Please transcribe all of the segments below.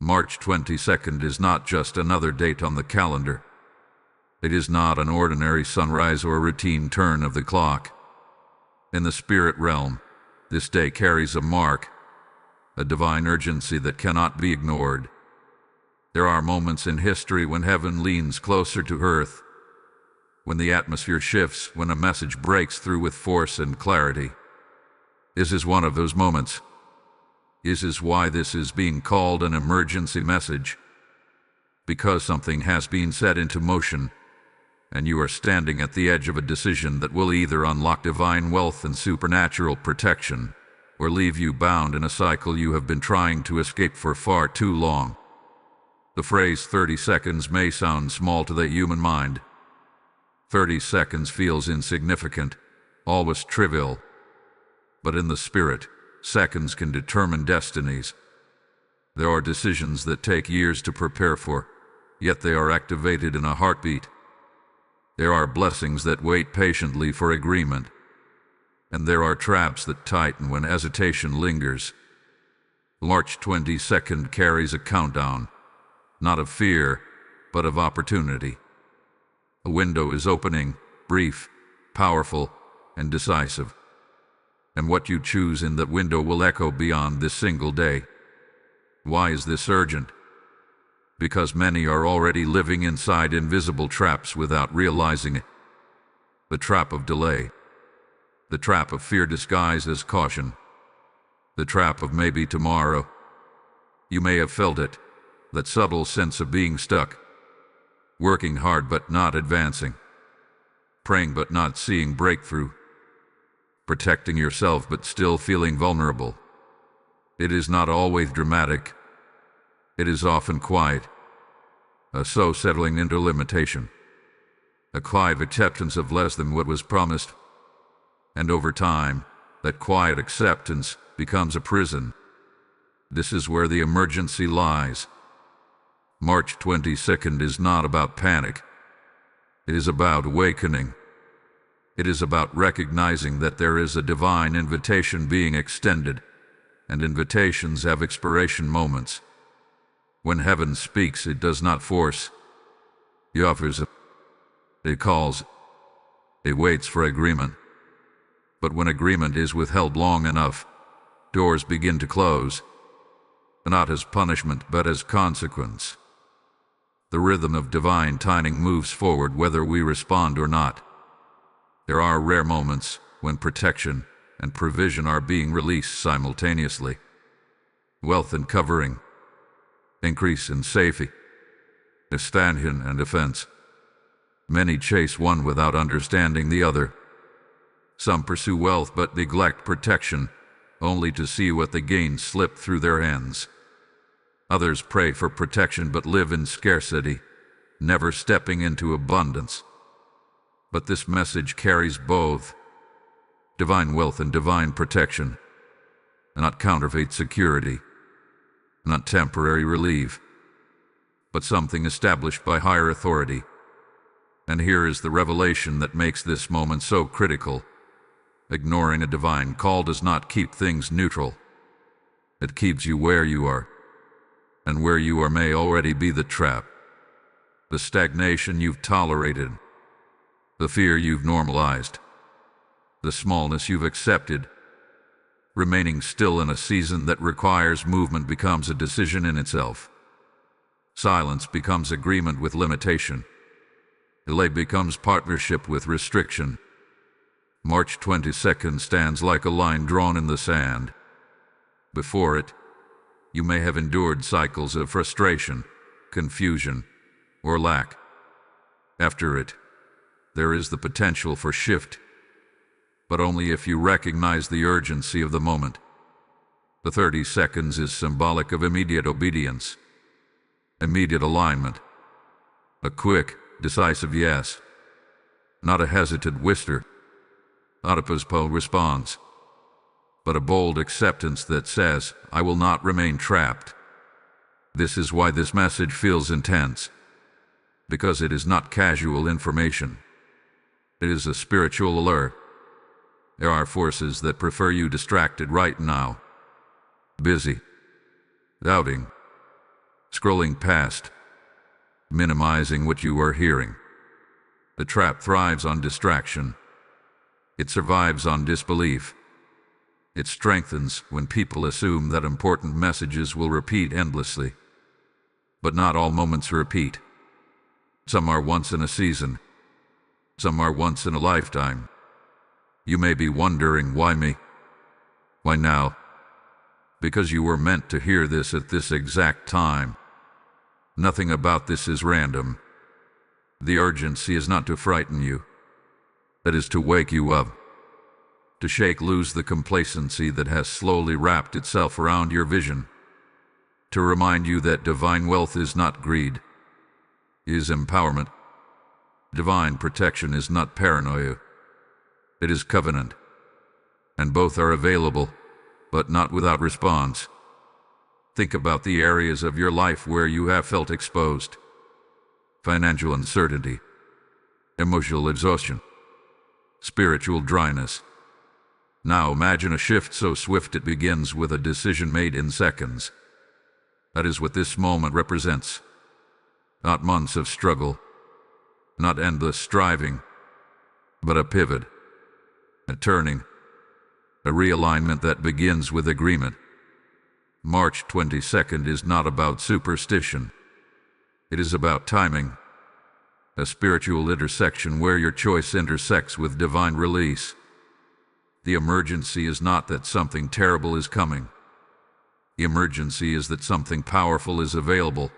March 22nd is not just another date on the calendar. It is not an ordinary sunrise or routine turn of the clock. In the spirit realm, this day carries a mark, a divine urgency that cannot be ignored. There are moments in history when heaven leans closer to earth, when the atmosphere shifts, when a message breaks through with force and clarity. This is one of those moments. This is why this is being called an emergency message. Because something has been set into motion, and you are standing at the edge of a decision that will either unlock divine wealth and supernatural protection, or leave you bound in a cycle you have been trying to escape for far too long. The phrase 30 seconds may sound small to the human mind. 30 seconds feels insignificant, almost trivial. But in the spirit, seconds can determine destinies. There are decisions that take years to prepare for, yet they are activated in a heartbeat. There are blessings that wait patiently for agreement, and there are traps that tighten when hesitation lingers. March 22nd carries a countdown, not of fear, but of opportunity. A window is opening, brief, powerful, and decisive. And what you choose in that window will echo beyond this single day. Why is this urgent? Because many are already living inside invisible traps without realizing it. The trap of delay. The trap of fear disguised as caution. The trap of maybe tomorrow. You may have felt it, that subtle sense of being stuck. Working hard but not advancing. Praying but not seeing breakthrough. Protecting yourself but still feeling vulnerable. It is not always dramatic. It is often quiet. A slow settling into limitation. A quiet acceptance of less than what was promised. And over time, that quiet acceptance becomes a prison. This is where the emergency lies. March 22nd is not about panic. It is about awakening. It is about recognizing that there is a divine invitation being extended, and invitations have expiration moments. When heaven speaks, it does not force. It offers. It calls. It waits for agreement. But when agreement is withheld long enough, doors begin to close, not as punishment but as consequence. The rhythm of divine timing moves forward whether we respond or not. There are rare moments when protection and provision are being released simultaneously. Wealth and covering, increase in safety, expansion and defense. Many chase one without understanding the other. Some pursue wealth but neglect protection, only to see what they gain slip through their hands. Others pray for protection but live in scarcity, never stepping into abundance. But this message carries both divine wealth and divine protection, not counterfeit security, not temporary relief, but something established by higher authority. And here is the revelation that makes this moment so critical. Ignoring a divine call does not keep things neutral. It keeps you where you are, and where you are may already be the trap, the stagnation you've tolerated, the fear you've normalized, the smallness you've accepted. Remaining still in a season that requires movement becomes a decision in itself. Silence becomes agreement with limitation. Delay becomes partnership with restriction. March 22nd stands like a line drawn in the sand. Before it, you may have endured cycles of frustration, confusion, or lack. After it, there is the potential for shift, but only if you recognize the urgency of the moment. The 30 seconds is symbolic of immediate obedience, immediate alignment, a quick, decisive yes, not a hesitant whisper, not a postponed response, but a bold acceptance that says, I will not remain trapped. This is why this message feels intense, because it is not casual information. It is a spiritual alert. There are forces that prefer you distracted right now, busy, doubting, scrolling past, minimizing what you are hearing. The trap thrives on distraction. It survives on disbelief. It strengthens when people assume that important messages will repeat endlessly. But not all moments repeat. Some are once in a season. Some are once in a lifetime. You may be wondering, why me? Why now? Because you were meant to hear this at this exact time. Nothing about this is random. The urgency is not to frighten you. That is to wake you up. To shake loose the complacency that has slowly wrapped itself around your vision. To remind you that divine wealth is not greed, it is empowerment. Divine protection is not paranoia, it is covenant. And both are available, but not without response. Think about the areas of your life where you have felt exposed. Financial uncertainty, emotional exhaustion, spiritual dryness. Now imagine a shift so swift it begins with a decision made in seconds. That is what this moment represents. Not months of struggle, not endless striving, but a pivot, a turning, a realignment that begins with agreement. March 22nd is not about superstition. It is about timing, a spiritual intersection where your choice intersects with divine release. The emergency is not that something terrible is coming. The emergency is that something powerful is available,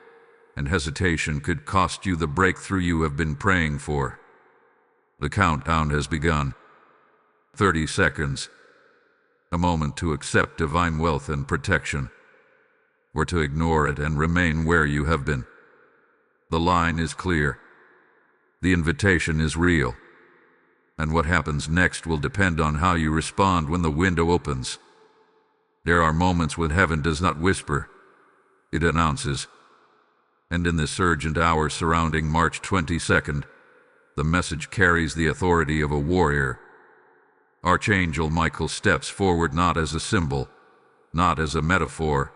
and hesitation could cost you the breakthrough you have been praying for. The countdown has begun. 30 seconds. A moment to accept divine wealth and protection, or to ignore it and remain where you have been. The line is clear. The invitation is real. And what happens next will depend on how you respond when the window opens. There are moments when heaven does not whisper, it announces. And in this urgent hour surrounding March 22nd, the message carries the authority of a warrior. Archangel Michael steps forward not as a symbol, not as a metaphor,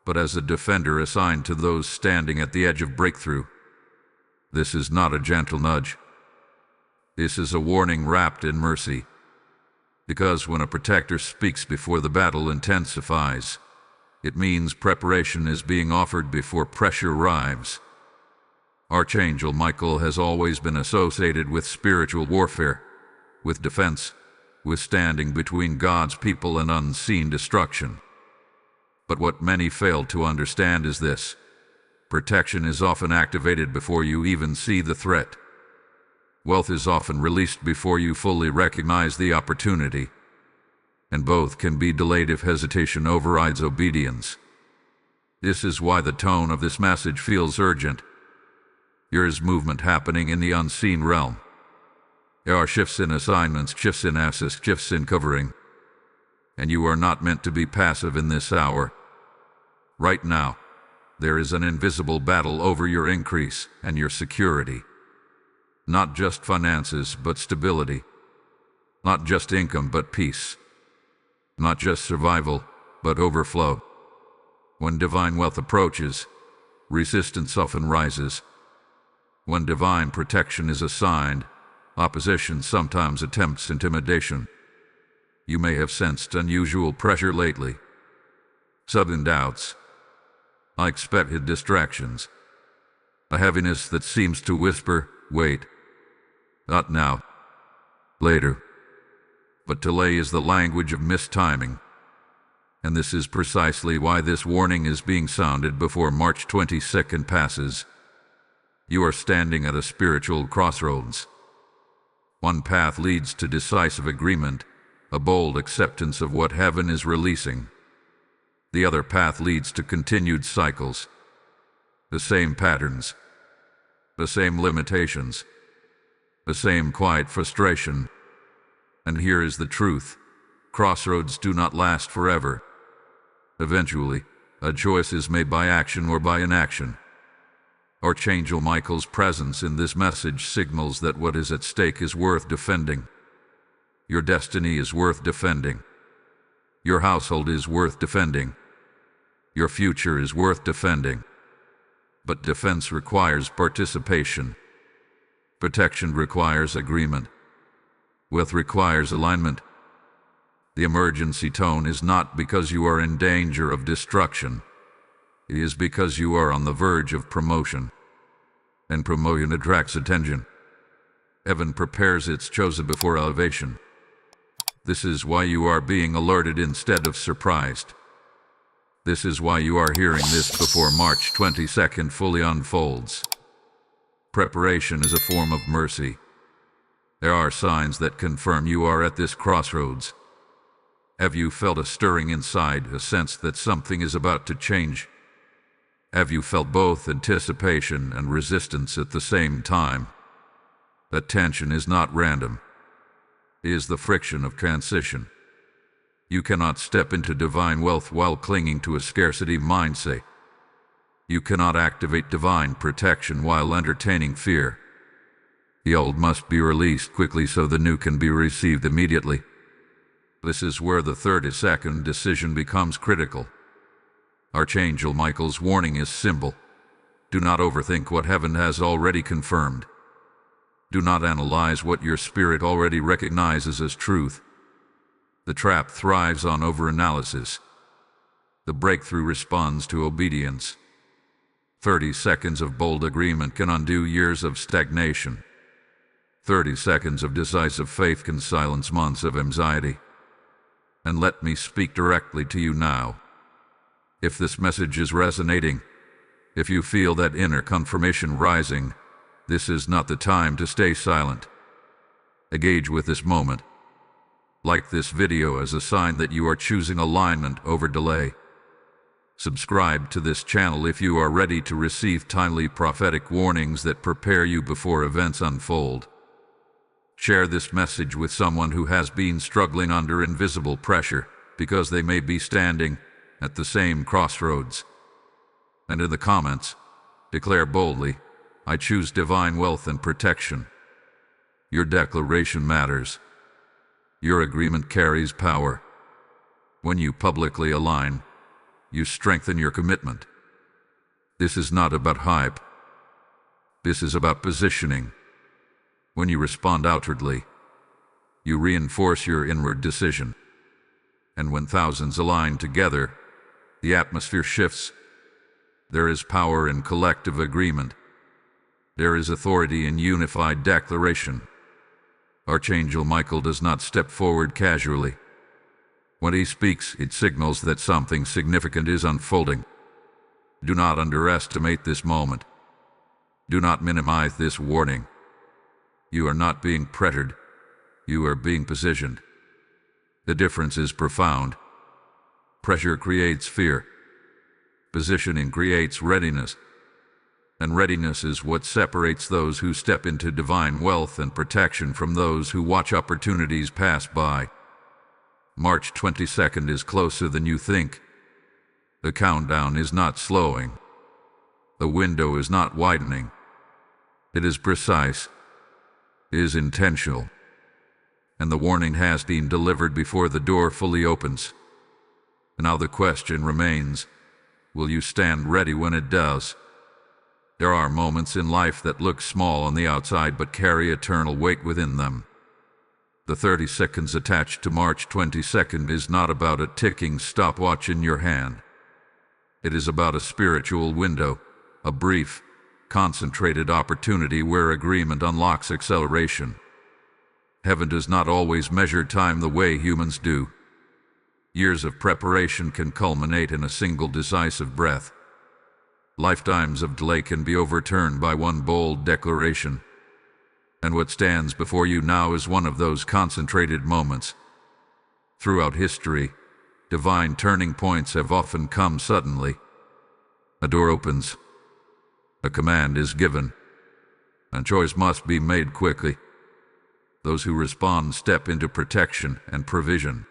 but as a defender assigned to those standing at the edge of breakthrough. This is not a gentle nudge. This is a warning wrapped in mercy. Because when a protector speaks before the battle intensifies, it means preparation is being offered before pressure arrives. Archangel Michael has always been associated with spiritual warfare, with defense, with standing between God's people and unseen destruction. But what many fail to understand is this: protection is often activated before you even see the threat. Wealth is often released before you fully recognize the opportunity, and both can be delayed if hesitation overrides obedience. This is why the tone of this message feels urgent. There is movement happening in the unseen realm. There are shifts in assignments, shifts in assist, shifts in covering. And you are not meant to be passive in this hour. Right now, there is an invisible battle over your increase and your security. Not just finances, but stability. Not just income, but peace. Not just survival, but overflow. When divine wealth approaches, resistance often rises. When divine protection is assigned, opposition sometimes attempts intimidation. You may have sensed unusual pressure lately. Sudden doubts. Unexpected distractions. A heaviness that seems to whisper, wait. Not now. Later. But delay is the language of mistiming. And this is precisely why this warning is being sounded before March 22nd passes. You are standing at a spiritual crossroads. One path leads to decisive agreement, a bold acceptance of what heaven is releasing. The other path leads to continued cycles. The same patterns. The same limitations. The same quiet frustration. And here is the truth. Crossroads do not last forever. Eventually, a choice is made by action or by inaction. Archangel Michael's presence in this message signals that what is at stake is worth defending. Your destiny is worth defending. Your household is worth defending. Your future is worth defending. But defense requires participation. Protection requires agreement. Wealth requires alignment. The emergency tone is not because you are in danger of destruction. It is because you are on the verge of promotion. And promotion attracts attention. Heaven prepares its chosen before elevation. This is why you are being alerted instead of surprised. This is why you are hearing this before March 22nd fully unfolds. Preparation is a form of mercy. There are signs that confirm you are at this crossroads. Have you felt a stirring inside, a sense that something is about to change? Have you felt both anticipation and resistance at the same time? That tension is not random. It is the friction of transition. You cannot step into divine wealth while clinging to a scarcity mindset. You cannot activate divine protection while entertaining fear. The old must be released quickly so the new can be received immediately. This is where the 30-second decision becomes critical. Archangel Michael's warning is simple. Do not overthink what heaven has already confirmed. Do not analyze what your spirit already recognizes as truth. The trap thrives on overanalysis. The breakthrough responds to obedience. 30 seconds of bold agreement can undo years of stagnation. 30 seconds of decisive faith can silence months of anxiety. And let me speak directly to you now. If this message is resonating, if you feel that inner confirmation rising, this is not the time to stay silent. Engage with this moment. Like this video as a sign that you are choosing alignment over delay. Subscribe to this channel if you are ready to receive timely prophetic warnings that prepare you before events unfold. Share this message with someone who has been struggling under invisible pressure because they may be standing at the same crossroads. And in the comments, declare boldly, I choose divine wealth and protection. Your declaration matters. Your agreement carries power. When you publicly align, you strengthen your commitment. This is not about hype. This is about positioning. When you respond outwardly, you reinforce your inward decision. And when thousands align together, the atmosphere shifts. There is power in collective agreement. There is authority in unified declaration. Archangel Michael does not step forward casually. When he speaks, it signals that something significant is unfolding. Do not underestimate this moment. Do not minimize this warning. You are not being pressured. You are being positioned. The difference is profound. Pressure creates fear. Positioning creates readiness. And readiness is what separates those who step into divine wealth and protection from those who watch opportunities pass by. March 22nd is closer than you think. The countdown is not slowing. The window is not widening. It is precise. It is intentional. And the warning has been delivered before the door fully opens. Now the question remains, will you stand ready when it does? There are moments in life that look small on the outside but carry eternal weight within them. The 30 seconds attached to March 22nd is not about a ticking stopwatch in your hand. It is about a spiritual window, a brief, concentrated opportunity where agreement unlocks acceleration. Heaven does not always measure time the way humans do. Years of preparation can culminate in a single decisive breath. Lifetimes of delay can be overturned by one bold declaration. And what stands before you now is one of those concentrated moments. Throughout history, divine turning points have often come suddenly. A door opens. A command is given. And choice must be made quickly. Those who respond step into protection and provision.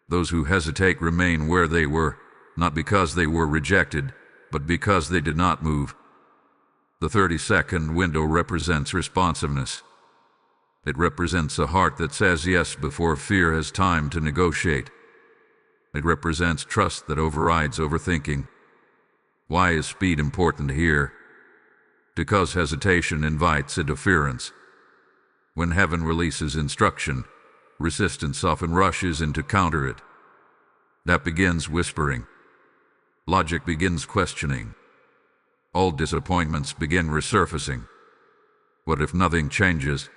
Those who hesitate remain where they were, not because they were rejected, but because they did not move. The 30-second window represents responsiveness. It represents a heart that says yes before fear has time to negotiate. It represents trust that overrides overthinking. Why is speed important here? Because hesitation invites interference. When heaven releases instruction, resistance often rushes in to counter it. That begins whispering. Logic begins questioning. Old disappointments begin resurfacing. What if nothing changes?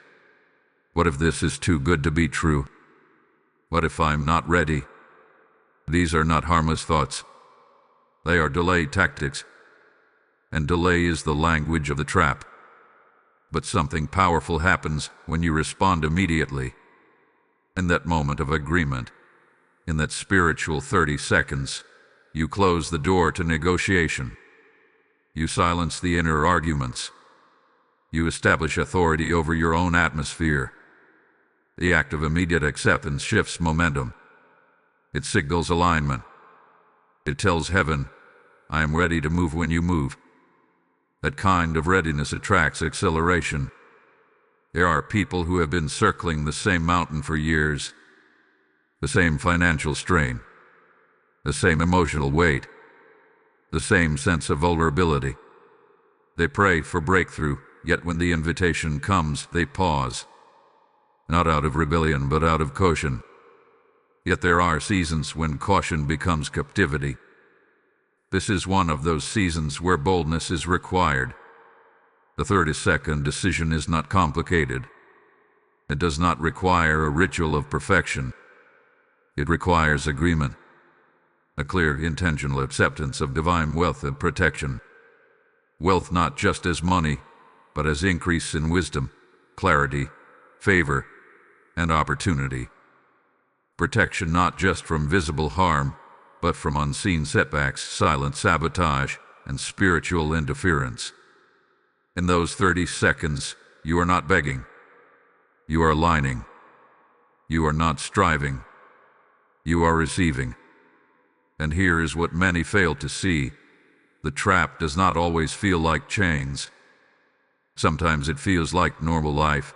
What if this is too good to be true? What if I'm not ready? These are not harmless thoughts. They are delay tactics. And delay is the language of the trap. But something powerful happens when you respond immediately. In that moment of agreement, in that spiritual 30 seconds, you close the door to negotiation. You silence the inner arguments. You establish authority over your own atmosphere. The act of immediate acceptance shifts momentum. It signals alignment. It tells heaven, I am ready to move when you move. That kind of readiness attracts acceleration. There are people who have been circling the same mountain for years. The same financial strain. The same emotional weight. The same sense of vulnerability. They pray for breakthrough, yet when the invitation comes, they pause. Not out of rebellion, but out of caution. Yet there are seasons when caution becomes captivity. This is one of those seasons where boldness is required. The 30-second decision is not complicated. It does not require a ritual of perfection. It requires agreement. A clear, intentional acceptance of divine wealth and protection. Wealth not just as money, but as increase in wisdom, clarity, favor, and opportunity. Protection not just from visible harm, but from unseen setbacks, silent sabotage, and spiritual interference. In those 30 seconds, you are not begging. You are aligning. You are not striving. You are receiving. And here is what many fail to see. The trap does not always feel like chains. Sometimes it feels like normal life.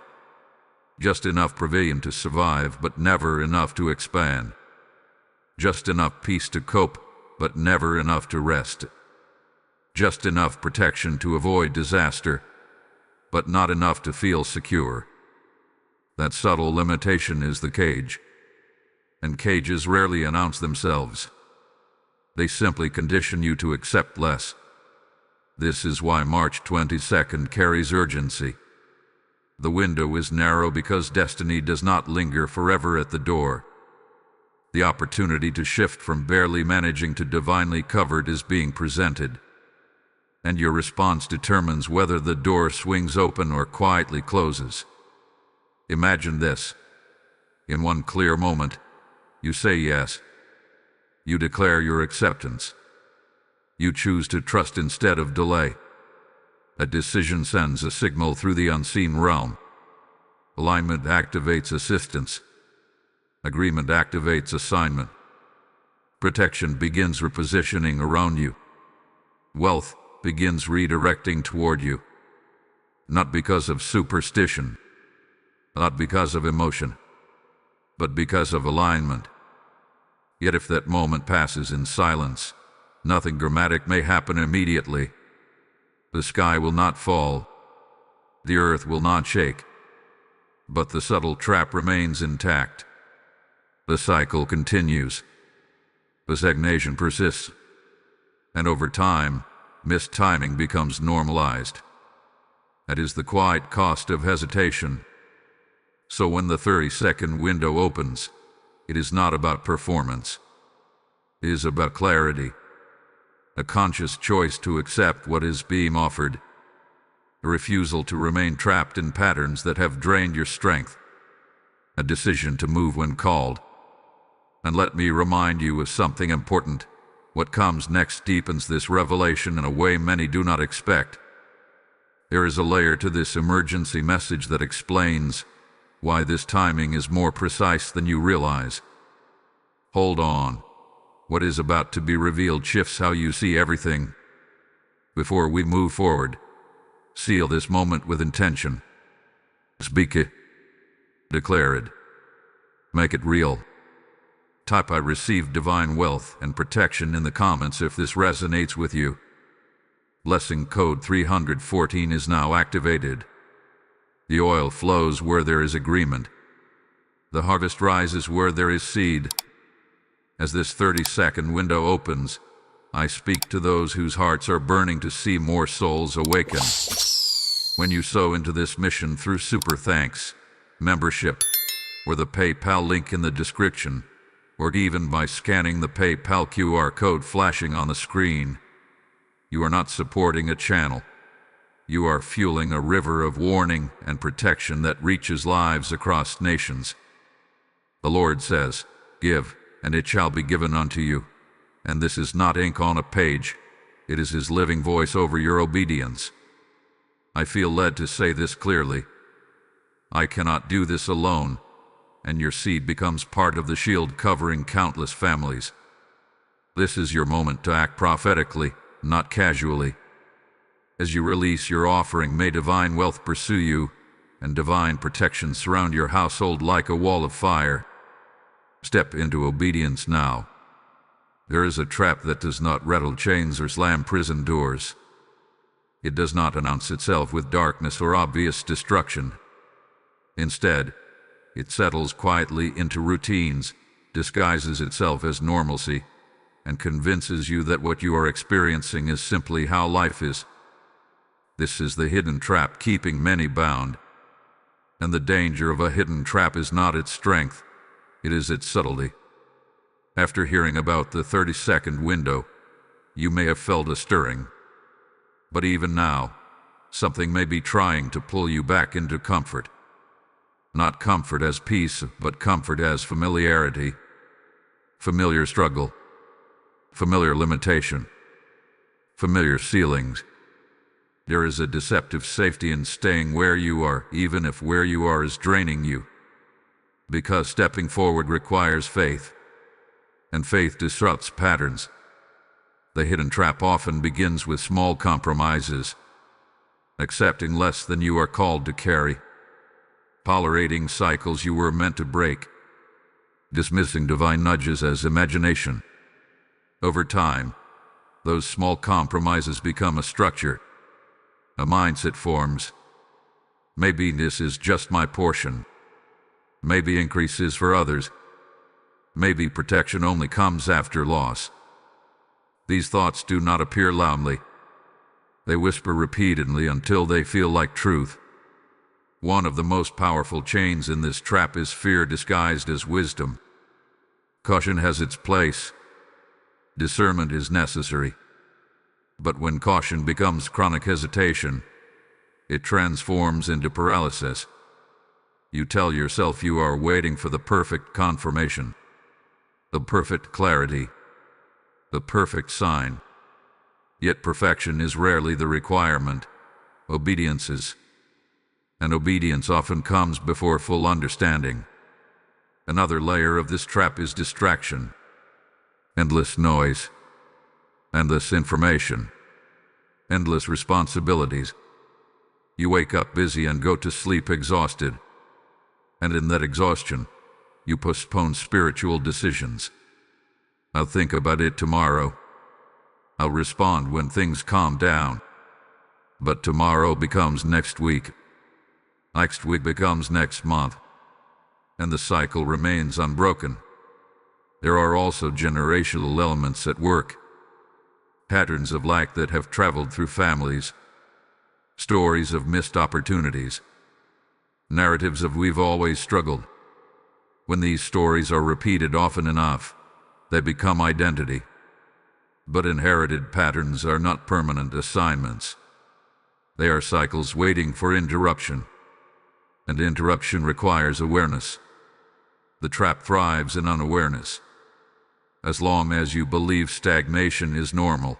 Just enough pavilion to survive, but never enough to expand. Just enough peace to cope, but never enough to rest. Just enough protection to avoid disaster, but not enough to feel secure. That subtle limitation is the cage. And cages rarely announce themselves. They simply condition you to accept less. This is why March 22nd carries urgency. The window is narrow because destiny does not linger forever at the door. The opportunity to shift from barely managing to divinely covered is being presented. And your response determines whether the door swings open or quietly closes. Imagine this. In one clear moment, you say yes. You declare your acceptance. You choose to trust instead of delay. A decision sends a signal through the unseen realm. Alignment activates assistance. Agreement activates assignment. Protection begins repositioning around you. Wealth begins redirecting toward you. Not because of superstition, not because of emotion, but because of alignment. Yet if that moment passes in silence, nothing dramatic may happen immediately. The sky will not fall. The earth will not shake. But the subtle trap remains intact. The cycle continues. The stagnation persists. And over time, missed timing becomes normalized. That is the quiet cost of hesitation. So when the 30-second window opens, it is not about performance. It is about clarity. A conscious choice to accept what is being offered. A refusal to remain trapped in patterns that have drained your strength. A decision to move when called. And let me remind you of something important. What comes next deepens this revelation in a way many do not expect. There is a layer to this emergency message that explains why this timing is more precise than you realize. Hold on. What is about to be revealed shifts how you see everything. Before we move forward, seal this moment with intention. Speak it. Declare it. Make it real. Type I receive divine wealth and protection in the comments if this resonates with you. Blessing code 314 is now activated. The oil flows where there is agreement. The harvest rises where there is seed. As this 30-second window opens, I speak to those whose hearts are burning to see more souls awaken. When you sow into this mission through Super Thanks, membership, or the PayPal link in the description, or even by scanning the PayPal QR code flashing on the screen, you are not supporting a channel. You are fueling a river of warning and protection that reaches lives across nations. The Lord says, "Give, and it shall be given unto you." And this is not ink on a page. It is His living voice over your obedience. I feel led to say this clearly. I cannot do this alone, and your seed becomes part of the shield covering countless families. This is your moment to act prophetically, not casually. As you release your offering, may divine wealth pursue you, and divine protection surround your household like a wall of fire. Step into obedience now. There is a trap that does not rattle chains or slam prison doors. It does not announce itself with darkness or obvious destruction. Instead, it settles quietly into routines, disguises itself as normalcy, and convinces you that what you are experiencing is simply how life is. This is the hidden trap keeping many bound. And the danger of a hidden trap is not its strength, it is its subtlety. After hearing about the 30-second window, you may have felt a stirring. But even now, something may be trying to pull you back into comfort. Not comfort as peace, but comfort as familiarity. Familiar struggle. Familiar limitation. Familiar ceilings. There is a deceptive safety in staying where you are, even if where you are is draining you. Because stepping forward requires faith, and faith disrupts patterns. The hidden trap often begins with small compromises, accepting less than you are called to carry, tolerating cycles you were meant to break, dismissing divine nudges as imagination. Over time, those small compromises become a structure. A mindset forms. Maybe this is just my portion. Maybe increase is for others. Maybe protection only comes after loss. These thoughts do not appear loudly. They whisper repeatedly until they feel like truth. One of the most powerful chains in this trap is fear disguised as wisdom. Caution has its place. Discernment is necessary. But when caution becomes chronic hesitation, it transforms into paralysis. You tell yourself you are waiting for the perfect confirmation, the perfect clarity, the perfect sign. Yet perfection is rarely the requirement. Obedience is. And obedience often comes before full understanding. Another layer of this trap is distraction. Endless noise. Endless information. Endless responsibilities. You wake up busy and go to sleep exhausted. And in that exhaustion, you postpone spiritual decisions. I'll think about it tomorrow. I'll respond when things calm down. But tomorrow becomes next week. Next week becomes next month. And the cycle remains unbroken. There are also generational elements at work. Patterns of lack that have traveled through families. Stories of missed opportunities. Narratives of we've always struggled. When these stories are repeated often enough, they become identity. But inherited patterns are not permanent assignments. They are cycles waiting for interruption. And interruption requires awareness. The trap thrives in unawareness. As long as you believe stagnation is normal,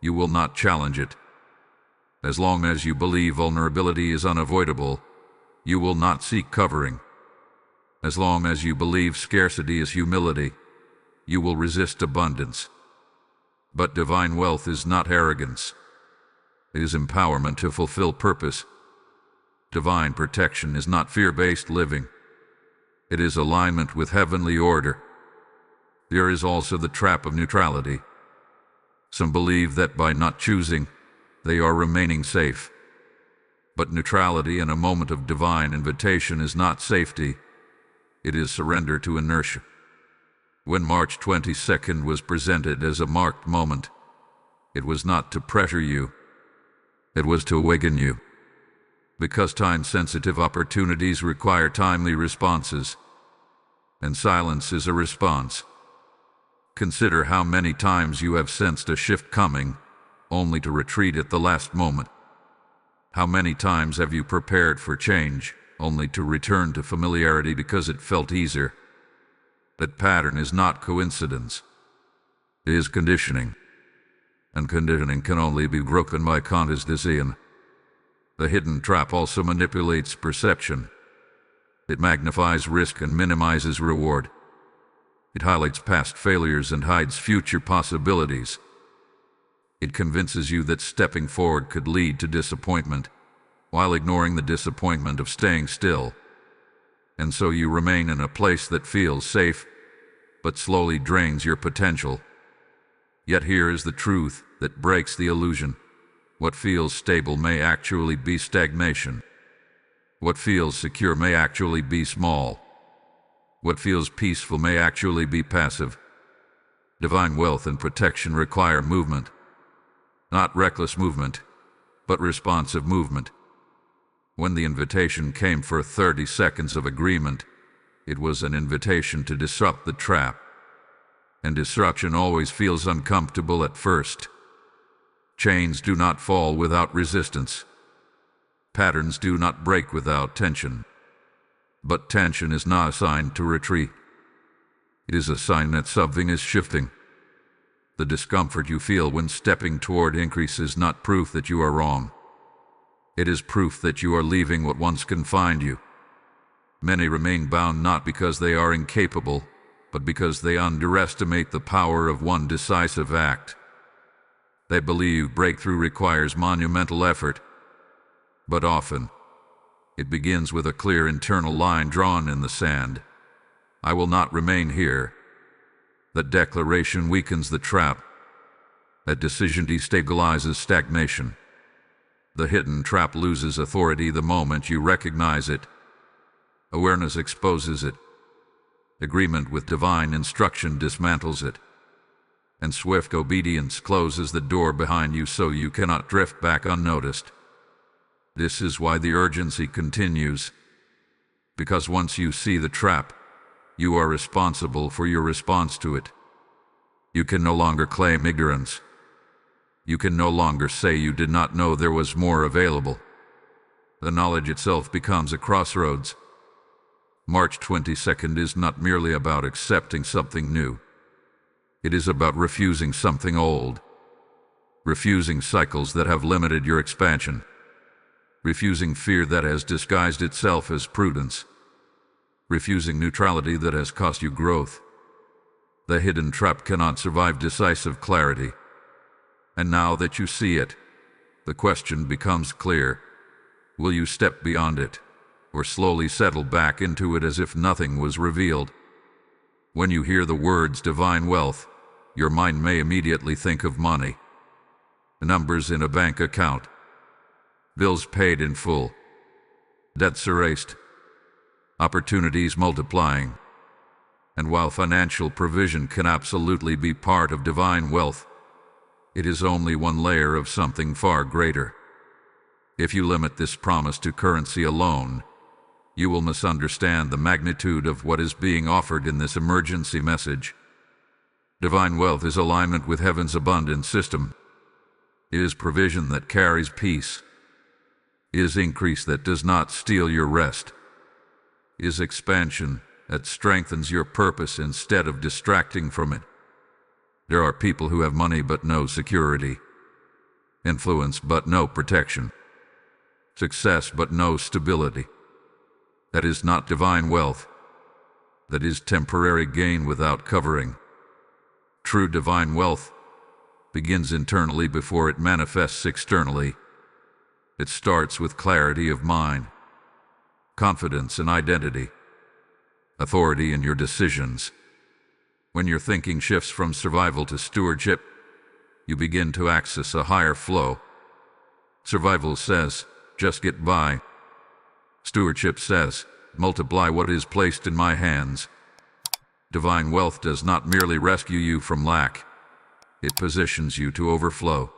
you will not challenge it. As long as you believe vulnerability is unavoidable, you will not seek covering. As long as you believe scarcity is humility, you will resist abundance. But divine wealth is not arrogance. It is empowerment to fulfill purpose. Divine protection is not fear-based living. It is alignment with heavenly order. There is also the trap of neutrality. Some believe that by not choosing, they are remaining safe. But neutrality in a moment of divine invitation is not safety. It is surrender to inertia. When March 22nd was presented as a marked moment, it was not to pressure you. It was to awaken you. Because time-sensitive opportunities require timely responses, and silence is a response. Consider how many times you have sensed a shift coming, only to retreat at the last moment. How many times have you prepared for change, only to return to familiarity because it felt easier? That pattern is not coincidence. It is conditioning. And conditioning can only be broken by conscious decision. The hidden trap also manipulates perception. It magnifies risk and minimizes reward. It highlights past failures and hides future possibilities. It convinces you that stepping forward could lead to disappointment, while ignoring the disappointment of staying still. And so you remain in a place that feels safe, but slowly drains your potential. Yet here is the truth that breaks the illusion. What feels stable may actually be stagnation. What feels secure may actually be small. What feels peaceful may actually be passive. Divine wealth and protection require movement. Not reckless movement, but responsive movement. When the invitation came for 30 seconds of agreement, it was an invitation to disrupt the trap. And disruption always feels uncomfortable at first. Chains do not fall without resistance. Patterns do not break without tension. But tension is not a sign to retreat. It is a sign that something is shifting. The discomfort you feel when stepping toward increase is not proof that you are wrong. It is proof that you are leaving what once confined you. Many remain bound not because they are incapable, but because they underestimate the power of one decisive act. They believe breakthrough requires monumental effort, but often it begins with a clear internal line drawn in the sand. I will not remain here. That declaration weakens the trap. That decision destabilizes stagnation. The hidden trap loses authority the moment you recognize it. Awareness exposes it. Agreement with divine instruction dismantles it. And swift obedience closes the door behind you so you cannot drift back unnoticed. This is why the urgency continues. Because once you see the trap, you are responsible for your response to it. You can no longer claim ignorance. You can no longer say you did not know there was more available. The knowledge itself becomes a crossroads. March 22nd is not merely about accepting something new. It is about refusing something old. Refusing cycles that have limited your expansion. Refusing fear that has disguised itself as prudence. Refusing neutrality that has cost you growth. The hidden trap cannot survive decisive clarity. And now that you see it, the question becomes clear. Will you step beyond it, or slowly settle back into it as if nothing was revealed? When you hear the words divine wealth, your mind may immediately think of money. Numbers in a bank account. Bills paid in full. Debts erased. Opportunities multiplying. And while financial provision can absolutely be part of divine wealth, it is only one layer of something far greater. If you limit this promise to currency alone, you will misunderstand the magnitude of what is being offered in this emergency message. Divine wealth is alignment with heaven's abundant system. It is provision that carries peace. It is increase that does not steal your rest. It is expansion that strengthens your purpose instead of distracting from it. There are people who have money but no security, influence but no protection, success but no stability. That is not divine wealth. That is temporary gain without covering. True divine wealth begins internally before it manifests externally. It starts with clarity of mind, confidence in identity, authority in your decisions. When your thinking shifts from survival to stewardship, you begin to access a higher flow. Survival says, just get by. Stewardship says, multiply what is placed in my hands. Divine wealth does not merely rescue you from lack. It positions you to overflow.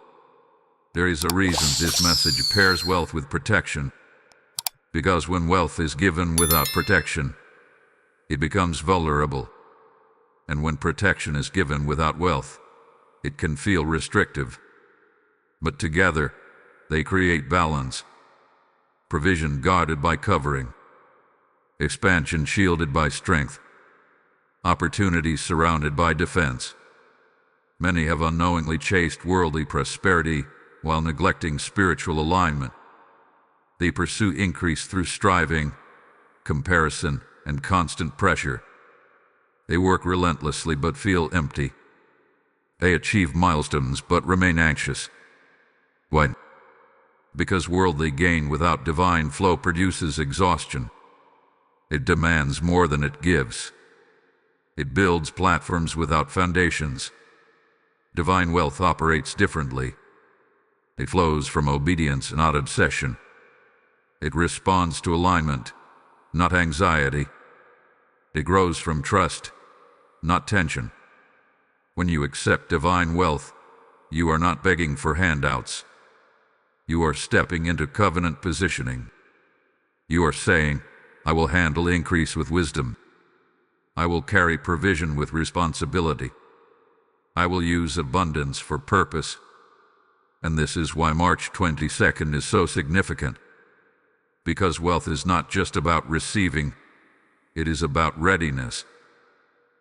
There is a reason this message pairs wealth with protection. Because when wealth is given without protection, it becomes vulnerable. And when protection is given without wealth, it can feel restrictive. But together, they create balance. Provision guarded by covering. Expansion shielded by strength. Opportunities surrounded by defense. Many have unknowingly chased worldly prosperity while neglecting spiritual alignment. They pursue increase through striving, comparison, and constant pressure. They work relentlessly but feel empty. They achieve milestones but remain anxious. Why? Because worldly gain without divine flow produces exhaustion. It demands more than it gives. It builds platforms without foundations. Divine wealth operates differently. It flows from obedience, not obsession. It responds to alignment, not anxiety. It grows from trust, not tension. When you accept divine wealth, you are not begging for handouts. You are stepping into covenant positioning. You are saying, I will handle increase with wisdom. I will carry provision with responsibility. I will use abundance for purpose. And this is why March 22nd is so significant. Because wealth is not just about receiving, it is about readiness.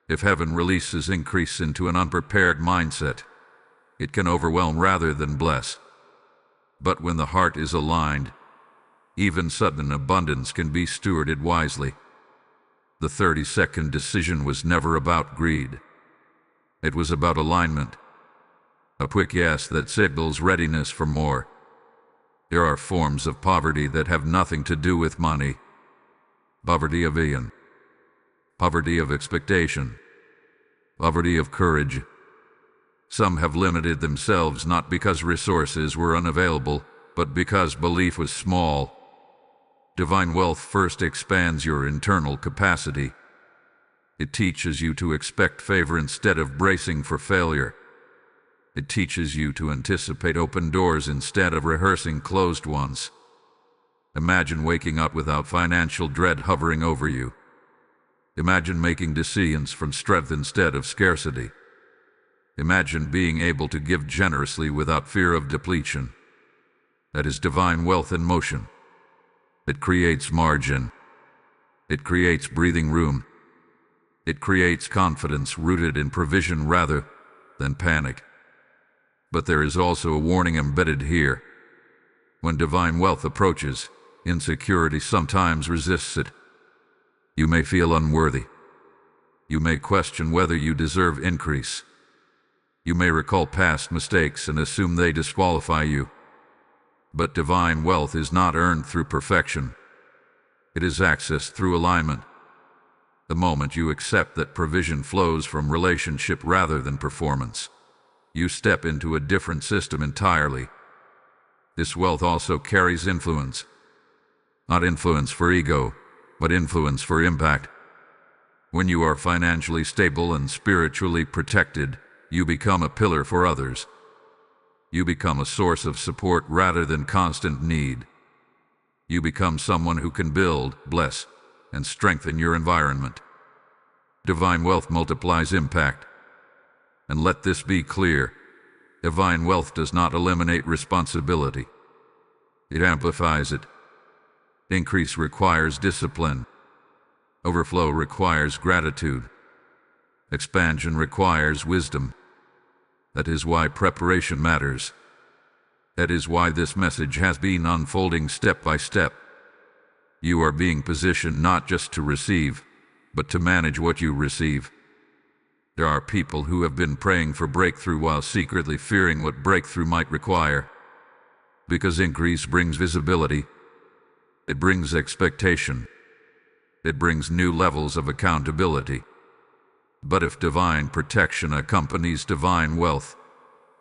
If heaven releases increase into an unprepared mindset, it can overwhelm rather than bless. But when the heart is aligned, even sudden abundance can be stewarded wisely. The 30-second decision was never about greed. It was about alignment. A quick yes that signals readiness for more. There are forms of poverty that have nothing to do with money. Poverty of vision. Poverty of expectation. Poverty of courage. Some have limited themselves not because resources were unavailable, but because belief was small. Divine wealth first expands your internal capacity. It teaches you to expect favor instead of bracing for failure. It teaches you to anticipate open doors instead of rehearsing closed ones. Imagine waking up without financial dread hovering over you. Imagine making decisions from strength instead of scarcity. Imagine being able to give generously without fear of depletion. That is divine wealth in motion. It creates margin. It creates breathing room. It creates confidence rooted in provision rather than panic. But there is also a warning embedded here. When divine wealth approaches, insecurity sometimes resists it. You may feel unworthy. You may question whether you deserve increase. You may recall past mistakes and assume they disqualify you. But divine wealth is not earned through perfection. It is accessed through alignment. The moment you accept that provision flows from relationship rather than performance, you step into a different system entirely. This wealth also carries influence. Not influence for ego, but influence for impact. When you are financially stable and spiritually protected, you become a pillar for others. You become a source of support rather than constant need. You become someone who can build, bless, and strengthen your environment. Divine wealth multiplies impact. And let this be clear, divine wealth does not eliminate responsibility. It amplifies it. Increase requires discipline. Overflow requires gratitude. Expansion requires wisdom. That is why preparation matters. That is why this message has been unfolding step by step. You are being positioned not just to receive, but to manage what you receive. There are people who have been praying for breakthrough while secretly fearing what breakthrough might require. Because increase brings visibility. It brings expectation. It brings new levels of accountability. But if divine protection accompanies divine wealth,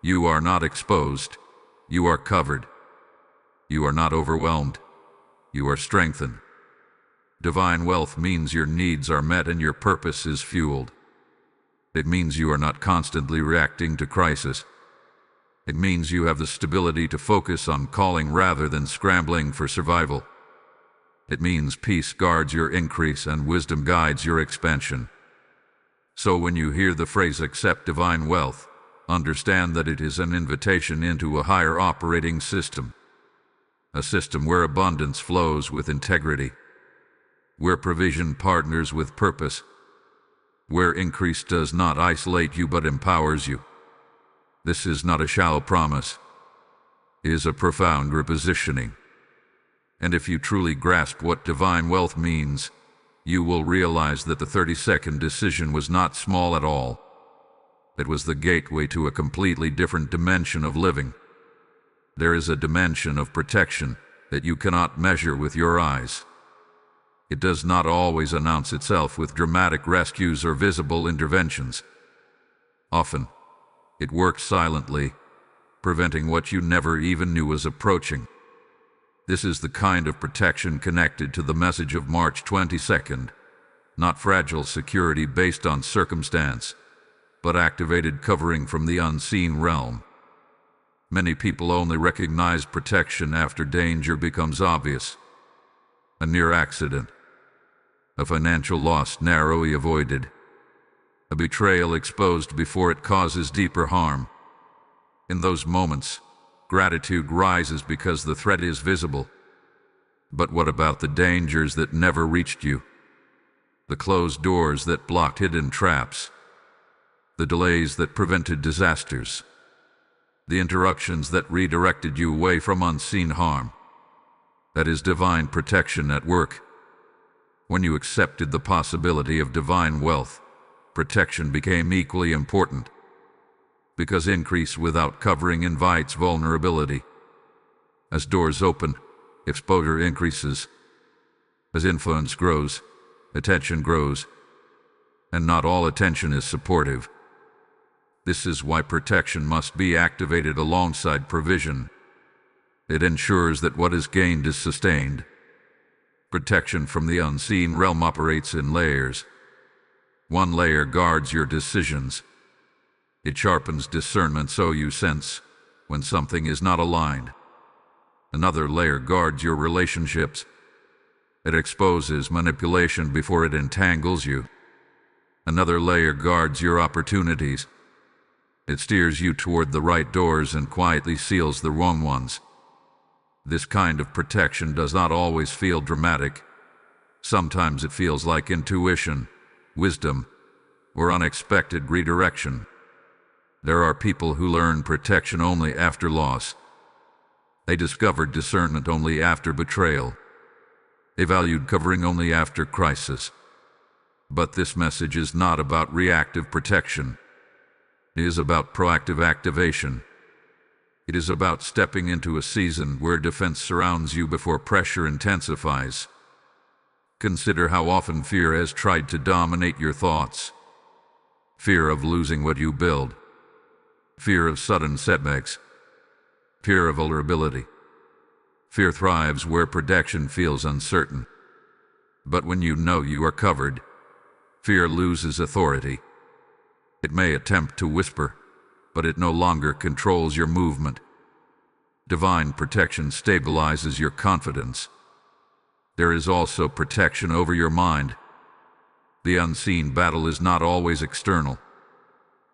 you are not exposed, you are covered. You are not overwhelmed. You are strengthened. Divine wealth means your needs are met and your purpose is fueled. It means you are not constantly reacting to crisis. It means you have the stability to focus on calling rather than scrambling for survival. It means peace guards your increase and wisdom guides your expansion. So when you hear the phrase accept divine wealth, understand that it is an invitation into a higher operating system. A system where abundance flows with integrity, where provision partners with purpose, where increase does not isolate you but empowers you. This is not a shallow promise. It is a profound repositioning. And if you truly grasp what divine wealth means, you will realize that the 30-second decision was not small at all. It was the gateway to a completely different dimension of living. There is a dimension of protection that you cannot measure with your eyes. It does not always announce itself with dramatic rescues or visible interventions. Often, it works silently, preventing what you never even knew was approaching. This is the kind of protection connected to the message of March 22nd, not fragile security based on circumstance, but activated covering from the unseen realm. Many people only recognize protection after danger becomes obvious. A near accident, a financial loss narrowly avoided, a betrayal exposed before it causes deeper harm. In those moments, gratitude rises because the threat is visible. But what about the dangers that never reached you? The closed doors that blocked hidden traps? The delays that prevented disasters? The interruptions that redirected you away from unseen harm? That is divine protection at work. When you accepted the possibility of divine wealth, protection became equally important. Because increase without covering invites vulnerability. As doors open, exposure increases. As influence grows, attention grows. And not all attention is supportive. This is why protection must be activated alongside provision. It ensures that what is gained is sustained. Protection from the unseen realm operates in layers. One layer guards your decisions. It sharpens discernment so you sense when something is not aligned. Another layer guards your relationships. It exposes manipulation before it entangles you. Another layer guards your opportunities. It steers you toward the right doors and quietly seals the wrong ones. This kind of protection does not always feel dramatic. Sometimes it feels like intuition, wisdom, or unexpected redirection. There are people who learn protection only after loss. They discovered discernment only after betrayal. They valued covering only after crisis. But this message is not about reactive protection. It is about proactive activation. It is about stepping into a season where defense surrounds you before pressure intensifies. Consider how often fear has tried to dominate your thoughts. Fear of losing what you build. Fear of sudden setbacks. Fear of vulnerability. Fear thrives where protection feels uncertain. But when you know you are covered, fear loses authority. It may attempt to whisper, but it no longer controls your movement. Divine protection stabilizes your confidence. There is also protection over your mind. The unseen battle is not always external.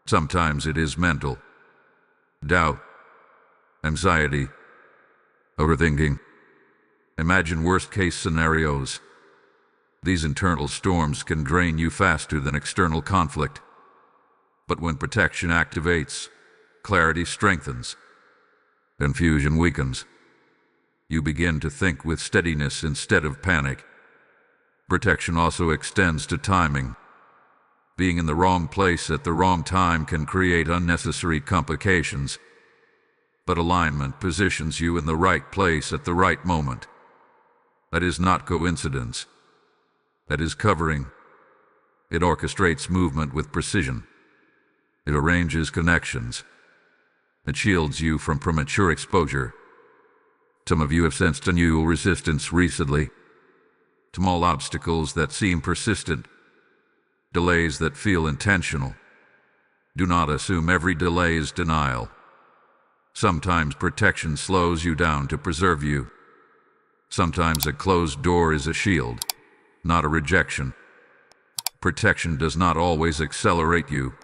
Sometimes it is mental. Doubt, anxiety, overthinking. Imagine worst-case scenarios. These internal storms can drain you faster than external conflict. But when protection activates, clarity strengthens, confusion weakens. You begin to think with steadiness instead of panic. Protection also extends to timing. Being in the wrong place at the wrong time can create unnecessary complications. But alignment positions you in the right place at the right moment. That is not coincidence. That is covering. It orchestrates movement with precision. It arranges connections. It shields you from premature exposure. Some of you have sensed a new resistance recently. Small obstacles that seem persistent. Delays that feel intentional. Do not assume every delay is denial. Sometimes protection slows you down to preserve you. Sometimes a closed door is a shield, not a rejection. Protection does not always accelerate you.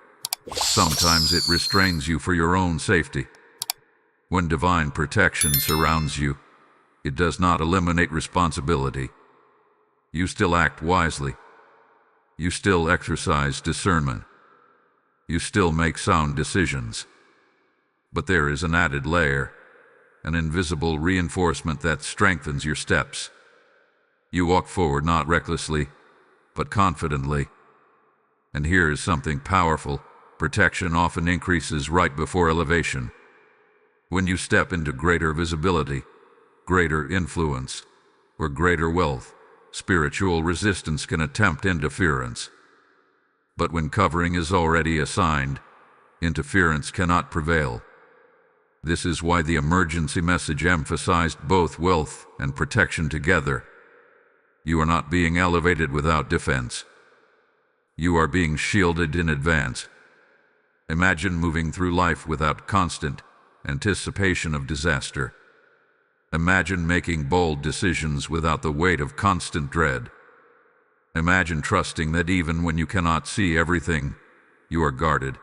Sometimes it restrains you for your own safety. When divine protection surrounds you, it does not eliminate responsibility. You still act wisely. You still exercise discernment. You still make sound decisions. But there is an added layer, an invisible reinforcement that strengthens your steps. You walk forward not recklessly, but confidently. And here is something powerful. Protection often increases right before elevation. When you step into greater visibility, greater influence, or greater wealth, spiritual resistance can attempt interference. But when covering is already assigned, interference cannot prevail. This is why the emergency message emphasized both wealth and protection together. You are not being elevated without defense. You are being shielded in advance. Imagine moving through life without constant anticipation of disaster. Imagine making bold decisions without the weight of constant dread. Imagine trusting that even when you cannot see everything, you are guarded.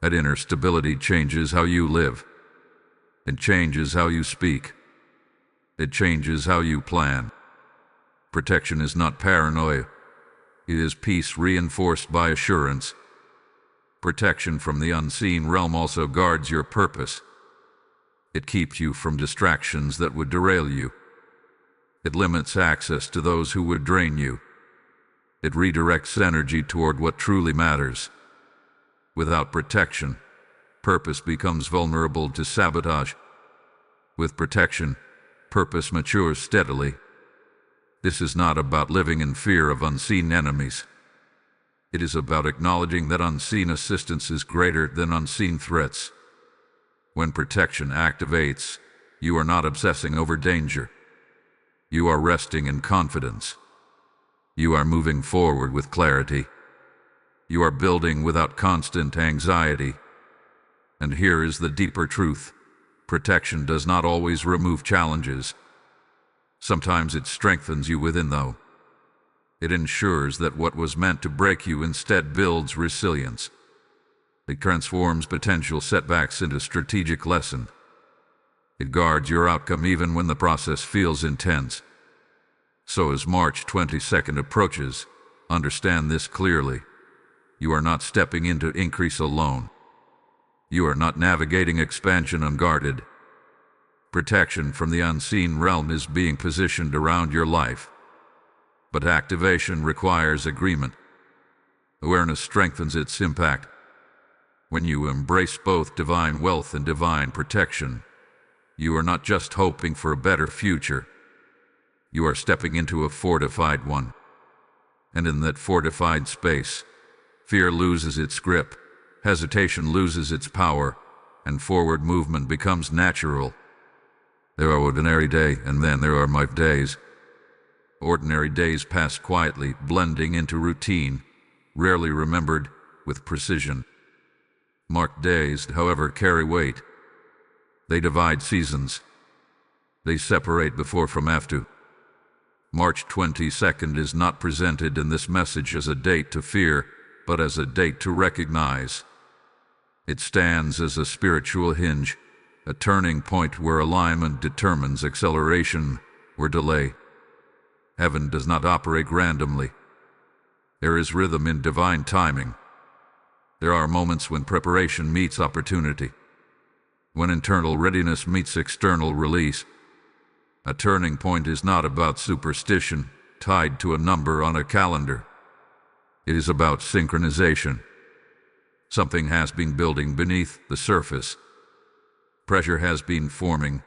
That inner stability changes how you live. It changes how you speak. It changes how you plan. Protection is not paranoia. It is peace reinforced by assurance. Protection from the unseen realm also guards your purpose. It keeps you from distractions that would derail you. It limits access to those who would drain you. It redirects energy toward what truly matters. Without protection, purpose becomes vulnerable to sabotage. With protection, purpose matures steadily. This is not about living in fear of unseen enemies. It is about acknowledging that unseen assistance is greater than unseen threats. When protection activates, you are not obsessing over danger. You are resting in confidence. You are moving forward with clarity. You are building without constant anxiety. And here is the deeper truth. Protection does not always remove challenges. Sometimes it strengthens you within, though. It ensures that what was meant to break you instead builds resilience. It transforms potential setbacks into strategic lesson. It guards your outcome even when the process feels intense. So as March 22nd approaches, understand this clearly. You are not stepping into increase alone. You are not navigating expansion unguarded. Protection from the unseen realm is being positioned around your life. But activation requires agreement. Awareness strengthens its impact. When you embrace both divine wealth and divine protection, you are not just hoping for a better future. You are stepping into a fortified one. And in that fortified space, fear loses its grip, hesitation loses its power, and forward movement becomes natural. There are ordinary days, and then there are my days. Ordinary days pass quietly, blending into routine, rarely remembered with precision. Marked days, however, carry weight. They divide seasons. They separate before from after. March 22nd is not presented in this message as a date to fear, but as a date to recognize. It stands as a spiritual hinge, a turning point where alignment determines acceleration or delay. Heaven does not operate randomly. There is rhythm in divine timing. There are moments when preparation meets opportunity, when internal readiness meets external release. A turning point is not about superstition tied to a number on a calendar. It is about synchronization. Something has been building beneath the surface. Pressure has been forming.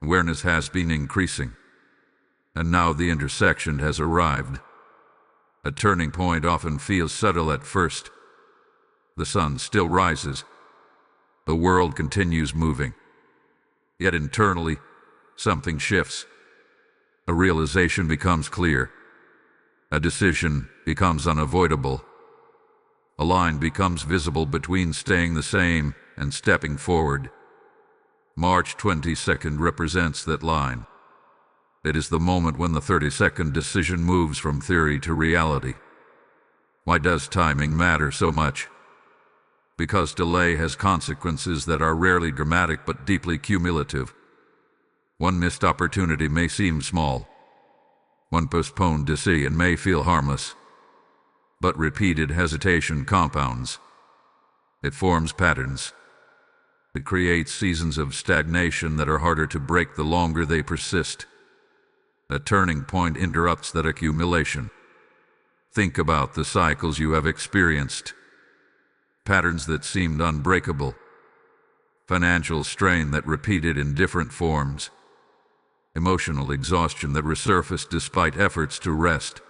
Awareness has been increasing. And now the intersection has arrived. A turning point often feels subtle at first. The sun still rises. The world continues moving. Yet internally, something shifts. A realization becomes clear. A decision becomes unavoidable. A line becomes visible between staying the same and stepping forward. March 22nd represents that line. It is the moment when the 30-second decision moves from theory to reality. Why does timing matter so much? Because delay has consequences that are rarely dramatic but deeply cumulative. One missed opportunity may seem small. One postponed decision may feel harmless. But repeated hesitation compounds. It forms patterns. It creates seasons of stagnation that are harder to break the longer they persist. A turning point interrupts that accumulation. Think about the cycles you have experienced. Patterns that seemed unbreakable. Financial strain that repeated in different forms. Emotional exhaustion that resurfaced despite efforts to rest.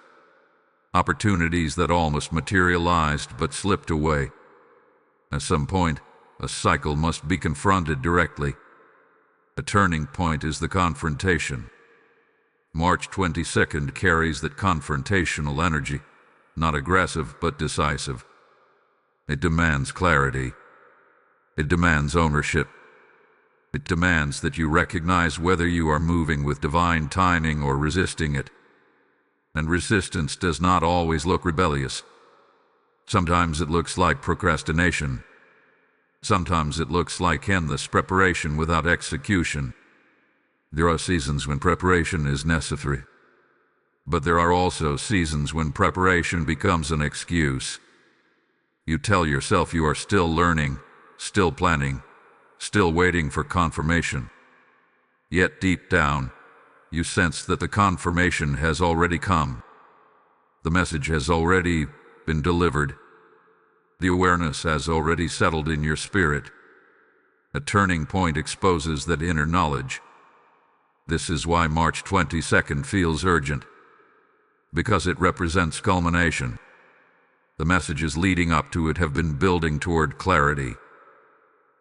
Opportunities that almost materialized but slipped away. At some point, a cycle must be confronted directly. A turning point is the confrontation. March 22nd carries that confrontational energy, not aggressive but decisive. It demands clarity. It demands ownership. It demands that you recognize whether you are moving with divine timing or resisting it. And resistance does not always look rebellious. Sometimes it looks like procrastination. Sometimes it looks like endless preparation without execution. There are seasons when preparation is necessary. But there are also seasons when preparation becomes an excuse. You tell yourself you are still learning, still planning, still waiting for confirmation. Yet deep down, you sense that the confirmation has already come. The message has already been delivered. The awareness has already settled in your spirit. A turning point exposes that inner knowledge. This is why March 22nd feels urgent. Because it represents culmination. The messages leading up to it have been building toward clarity.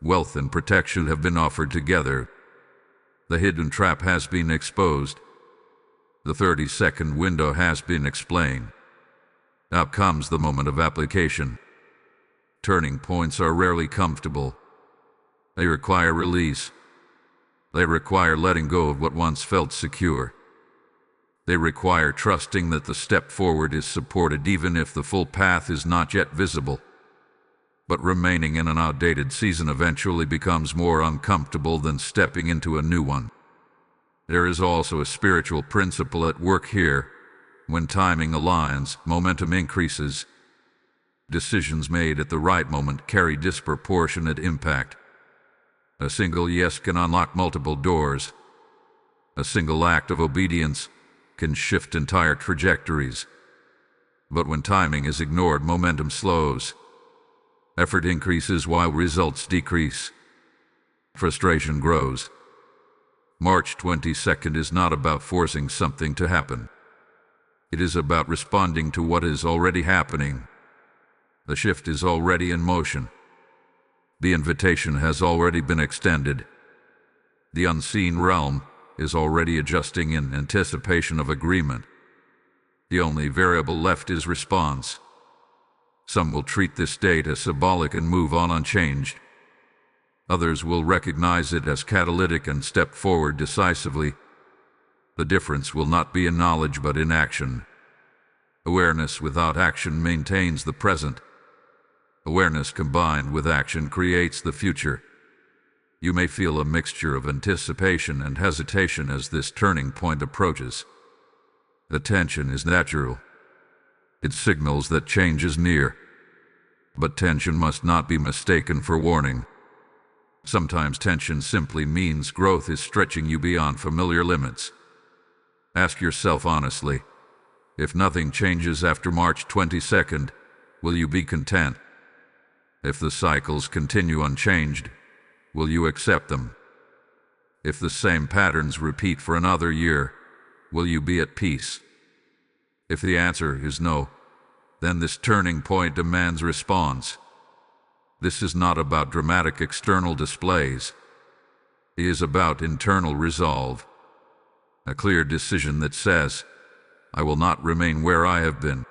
Wealth and protection have been offered together. The hidden trap has been exposed. The 30-second window has been explained. Now comes the moment of application. Turning points are rarely comfortable. They require release. They require letting go of what once felt secure. They require trusting that the step forward is supported even if the full path is not yet visible. But remaining in an outdated season eventually becomes more uncomfortable than stepping into a new one. There is also a spiritual principle at work here. When timing aligns, momentum increases. Decisions made at the right moment carry disproportionate impact. A single yes can unlock multiple doors. A single act of obedience can shift entire trajectories. But when timing is ignored, momentum slows. Effort increases while results decrease. Frustration grows. March 22nd is not about forcing something to happen. It is about responding to what is already happening. The shift is already in motion. The invitation has already been extended. The unseen realm is already adjusting in anticipation of agreement. The only variable left is response. Some will treat this date as symbolic and move on unchanged. Others will recognize it as catalytic and step forward decisively. The difference will not be in knowledge but in action. Awareness without action maintains the present. Awareness combined with action creates the future. You may feel a mixture of anticipation and hesitation as this turning point approaches. The tension is natural. It signals that change is near. But tension must not be mistaken for warning. Sometimes tension simply means growth is stretching you beyond familiar limits. Ask yourself honestly, if nothing changes after March 22nd, will you be content? If the cycles continue unchanged, will you accept them? If the same patterns repeat for another year, will you be at peace? If the answer is no, then this turning point demands response. This is not about dramatic external displays. It is about internal resolve. A clear decision that says, I will not remain where I have been.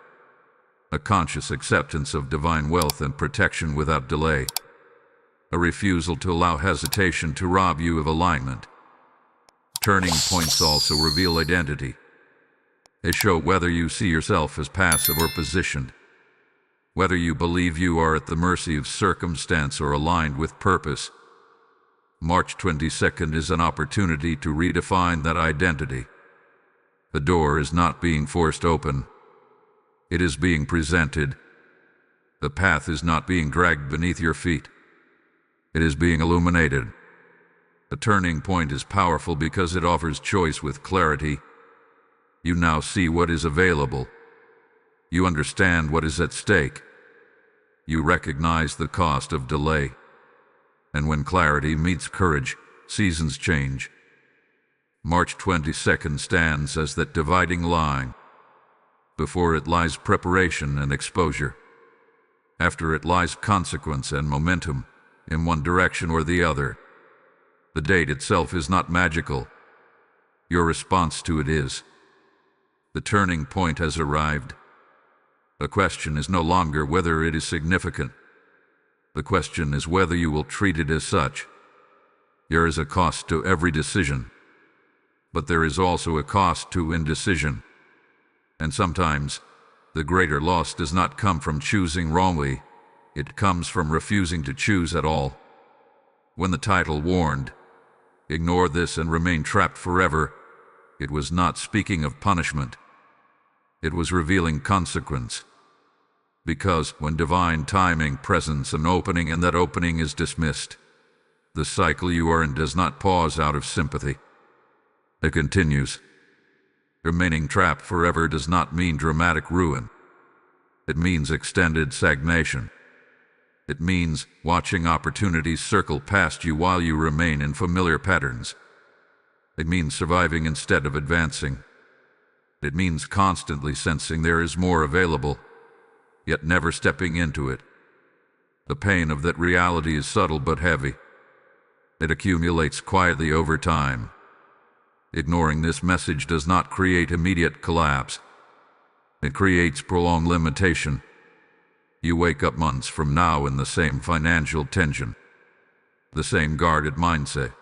A conscious acceptance of divine wealth and protection without delay. A refusal to allow hesitation to rob you of alignment. Turning points also reveal identity. They show whether you see yourself as passive or positioned, whether you believe you are at the mercy of circumstance or aligned with purpose. March 22nd is an opportunity to redefine that identity. The door is not being forced open. It is being presented. The path is not being dragged beneath your feet. It is being illuminated. The turning point is powerful because it offers choice with clarity. You now see what is available. You understand what is at stake. You recognize the cost of delay. And when clarity meets courage, seasons change. March 22nd stands as that dividing line. Before it lies preparation and exposure. After it lies consequence and momentum, in one direction or the other. The date itself is not magical. Your response to it is. The turning point has arrived. The question is no longer whether it is significant. The question is whether you will treat it as such. There is a cost to every decision. But there is also a cost to indecision. And sometimes, the greater loss does not come from choosing wrongly. It comes from refusing to choose at all. When the title warned, ignore this and remain trapped forever, it was not speaking of punishment. It was revealing consequence. Because when divine timing presents an opening and that opening is dismissed, the cycle you are in does not pause out of sympathy. It continues. Remaining trapped forever does not mean dramatic ruin. It means extended stagnation. It means watching opportunities circle past you while you remain in familiar patterns. It means surviving instead of advancing. It means constantly sensing there is more available, yet never stepping into it. The pain of that reality is subtle but heavy. It accumulates quietly over time. Ignoring this message does not create immediate collapse. It creates prolonged limitation. You wake up months from now in the same financial tension, the same guarded mindset,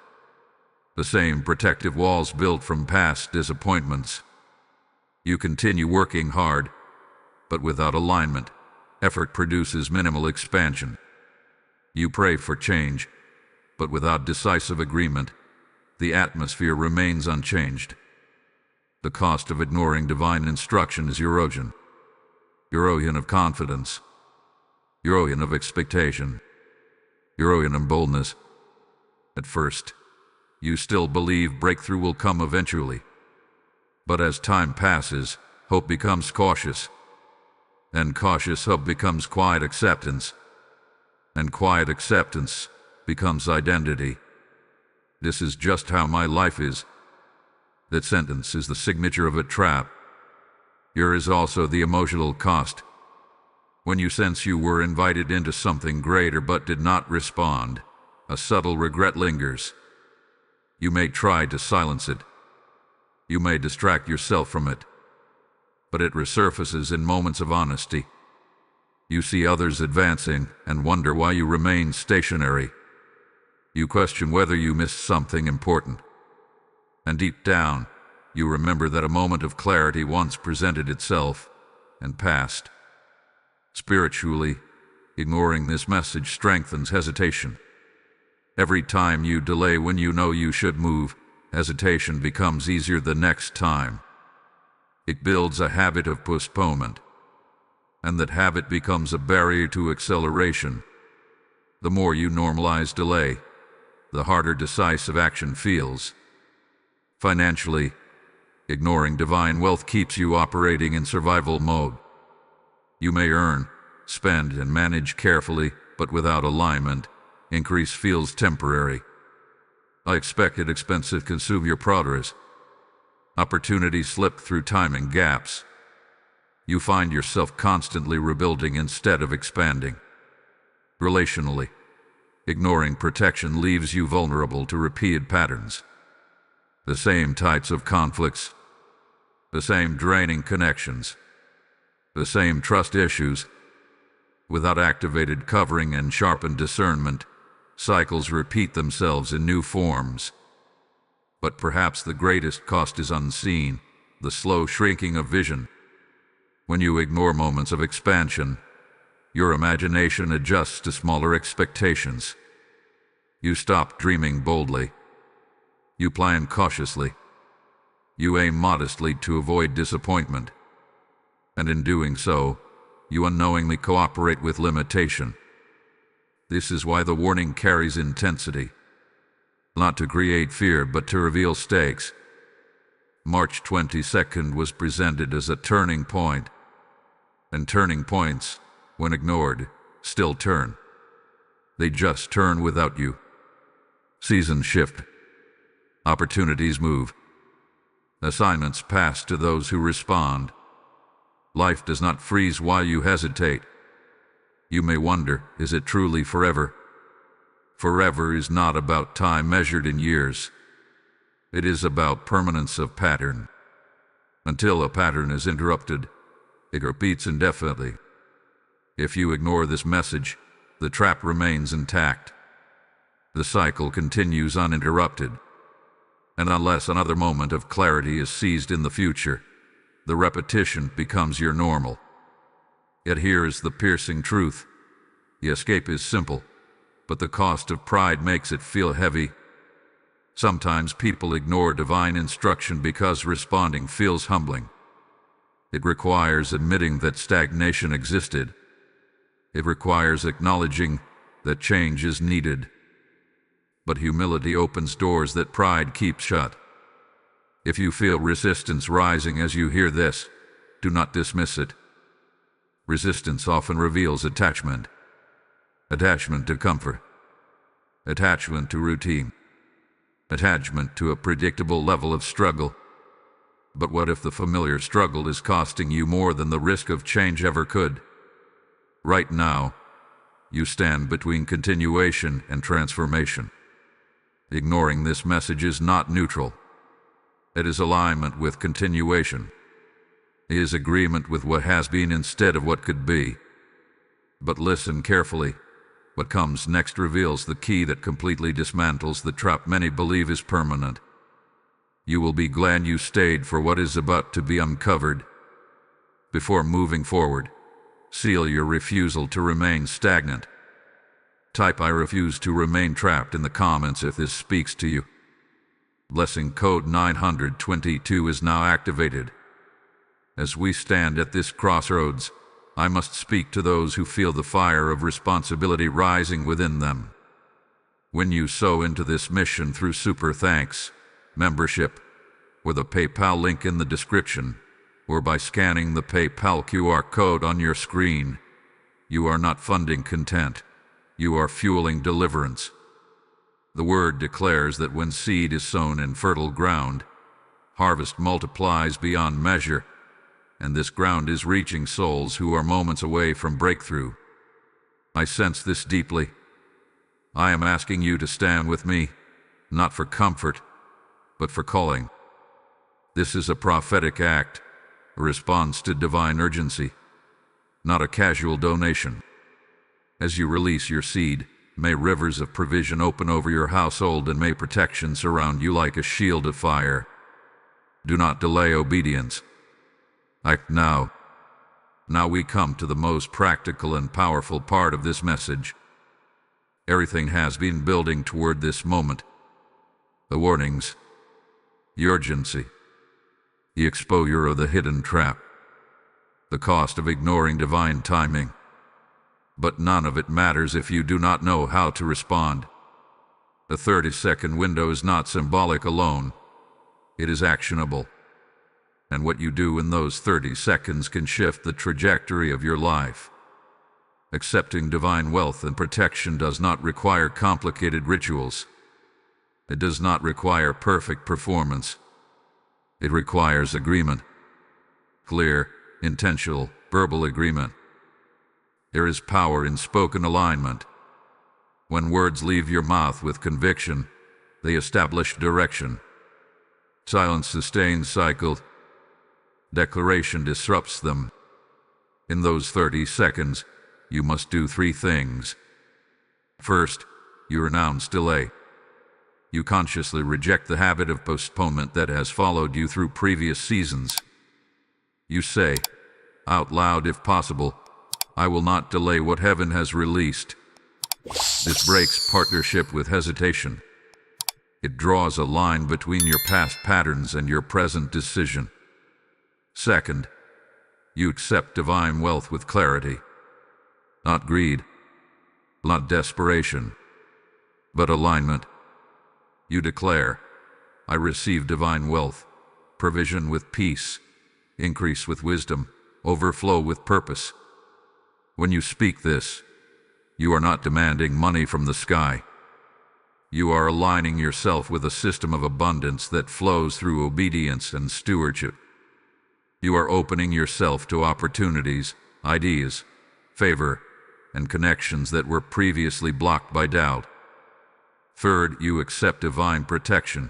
the same protective walls built from past disappointments. You continue working hard, but without alignment, effort produces minimal expansion. You pray for change, but without decisive agreement, the atmosphere remains unchanged. The cost of ignoring divine instruction is erosion. Erosion of confidence. Erosion of expectation. Erosion of boldness. At first, you still believe breakthrough will come eventually. But as time passes, hope becomes cautious. And cautious hope becomes quiet acceptance. And quiet acceptance becomes identity. This is just how my life is. That sentence is the signature of a trap. Here is also the emotional cost. When you sense you were invited into something greater but did not respond, a subtle regret lingers. You may try to silence it. You may distract yourself from it. But it resurfaces in moments of honesty. You see others advancing and wonder why you remain stationary. You question whether you missed something important. And deep down, you remember that a moment of clarity once presented itself and passed. Spiritually, ignoring this message strengthens hesitation. Every time you delay when you know you should move, hesitation becomes easier the next time. It builds a habit of postponement, and that habit becomes a barrier to acceleration. The more you normalize delay, the harder decisive action feels. Financially, ignoring divine wealth keeps you operating in survival mode. You may earn, spend, and manage carefully, but without alignment, increase feels temporary. Unexpected expenses consume your progress. Opportunities slip through timing gaps. You find yourself constantly rebuilding instead of expanding. Relationally, ignoring protection leaves you vulnerable to repeated patterns. The same types of conflicts, the same draining connections, the same trust issues. Without activated covering and sharpened discernment, cycles repeat themselves in new forms. But perhaps the greatest cost is unseen, the slow shrinking of vision. When you ignore moments of expansion, your imagination adjusts to smaller expectations. You stop dreaming boldly. You plan cautiously. You aim modestly to avoid disappointment. And in doing so, you unknowingly cooperate with limitation. This is why the warning carries intensity. Not to create fear, but to reveal stakes. March 22nd was presented as a turning point. And turning points, when ignored, still turn. They just turn without you. Seasons shift. Opportunities move. Assignments pass to those who respond. Life does not freeze while you hesitate. You may wonder, is it truly forever? Forever is not about time measured in years. It is about permanence of pattern. Until a pattern is interrupted, it repeats indefinitely. If you ignore this message, the trap remains intact. The cycle continues uninterrupted. And unless another moment of clarity is seized in the future, the repetition becomes your normal. Yet here is the piercing truth. The escape is simple, but the cost of pride makes it feel heavy. Sometimes people ignore divine instruction because responding feels humbling. It requires admitting that stagnation existed. It requires acknowledging that change is needed. But humility opens doors that pride keeps shut. If you feel resistance rising as you hear this, do not dismiss it. Resistance often reveals attachment. Attachment to comfort. Attachment to routine. Attachment to a predictable level of struggle. But what if the familiar struggle is costing you more than the risk of change ever could? Right now, you stand between continuation and transformation. Ignoring this message is not neutral. It is alignment with continuation. It is agreement with what has been instead of what could be. But listen carefully. What comes next reveals the key that completely dismantles the trap many believe is permanent. You will be glad you stayed for what is about to be uncovered. Before moving forward, seal your refusal to remain stagnant. Type "I refuse to remain trapped" in the comments if this speaks to you. Blessing code 922 is now activated. As we stand at this crossroads, I must speak to those who feel the fire of responsibility rising within them. When you sow into this mission through Super Thanks, membership, or the PayPal link in the description, or by scanning the PayPal QR code on your screen, you are not funding content. You are fueling deliverance. The word declares that when seed is sown in fertile ground, harvest multiplies beyond measure, and this ground is reaching souls who are moments away from breakthrough. I sense this deeply. I am asking you to stand with me, not for comfort, but for calling. This is a prophetic act, a response to divine urgency, not a casual donation. As you release your seed, may rivers of provision open over your household, and may protection surround you like a shield of fire. Do not delay obedience. Act now. Now we come to the most practical and powerful part of this message. Everything has been building toward this moment. The warnings, the urgency, the exposure of the hidden trap, the cost of ignoring divine timing. But none of it matters if you do not know how to respond. The 30-second window is not symbolic alone. It is actionable. And what you do in those 30 seconds can shift the trajectory of your life. Accepting divine wealth and protection does not require complicated rituals. It does not require perfect performance. It requires agreement. Clear, intentional, verbal agreement. There is power in spoken alignment. When words leave your mouth with conviction, they establish direction. Silence sustains cycle. Declaration disrupts them. In those 30 seconds, you must do 3 things. First, you renounce delay. You consciously reject the habit of postponement that has followed you through previous seasons. You say, out loud if possible, I will not delay what heaven has released. This breaks partnership with hesitation. It draws a line between your past patterns and your present decision. Second, you accept divine wealth with clarity. Not greed, not desperation, but alignment. You declare, I receive divine wealth, provision with peace, increase with wisdom, overflow with purpose. When you speak this, you are not demanding money from the sky. You are aligning yourself with a system of abundance that flows through obedience and stewardship. You are opening yourself to opportunities, ideas, favor, and connections that were previously blocked by doubt. Third, you accept divine protection.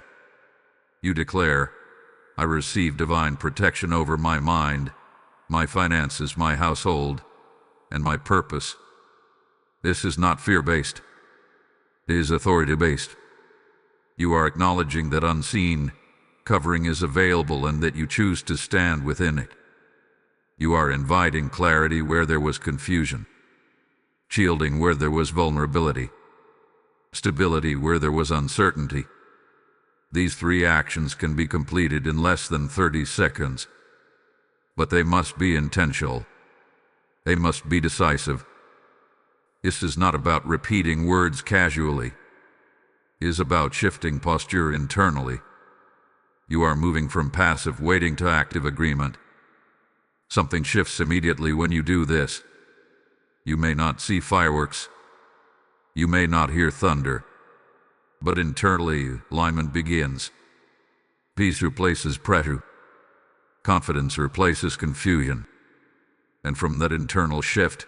You declare, I receive divine protection over my mind, my finances, my household, and my purpose. This is not fear-based. It is authority-based. You are acknowledging that unseen covering is available and that you choose to stand within it. You are inviting clarity where there was confusion, shielding where there was vulnerability, stability where there was uncertainty. These 3 actions can be completed in less than 30 seconds, but they must be intentional. They must be decisive. This is not about repeating words casually. It is about shifting posture internally. You are moving from passive waiting to active agreement. Something shifts immediately when you do this. You may not see fireworks. You may not hear thunder. But internally, alignment begins. Peace replaces pressure. Confidence replaces confusion. And from that internal shift,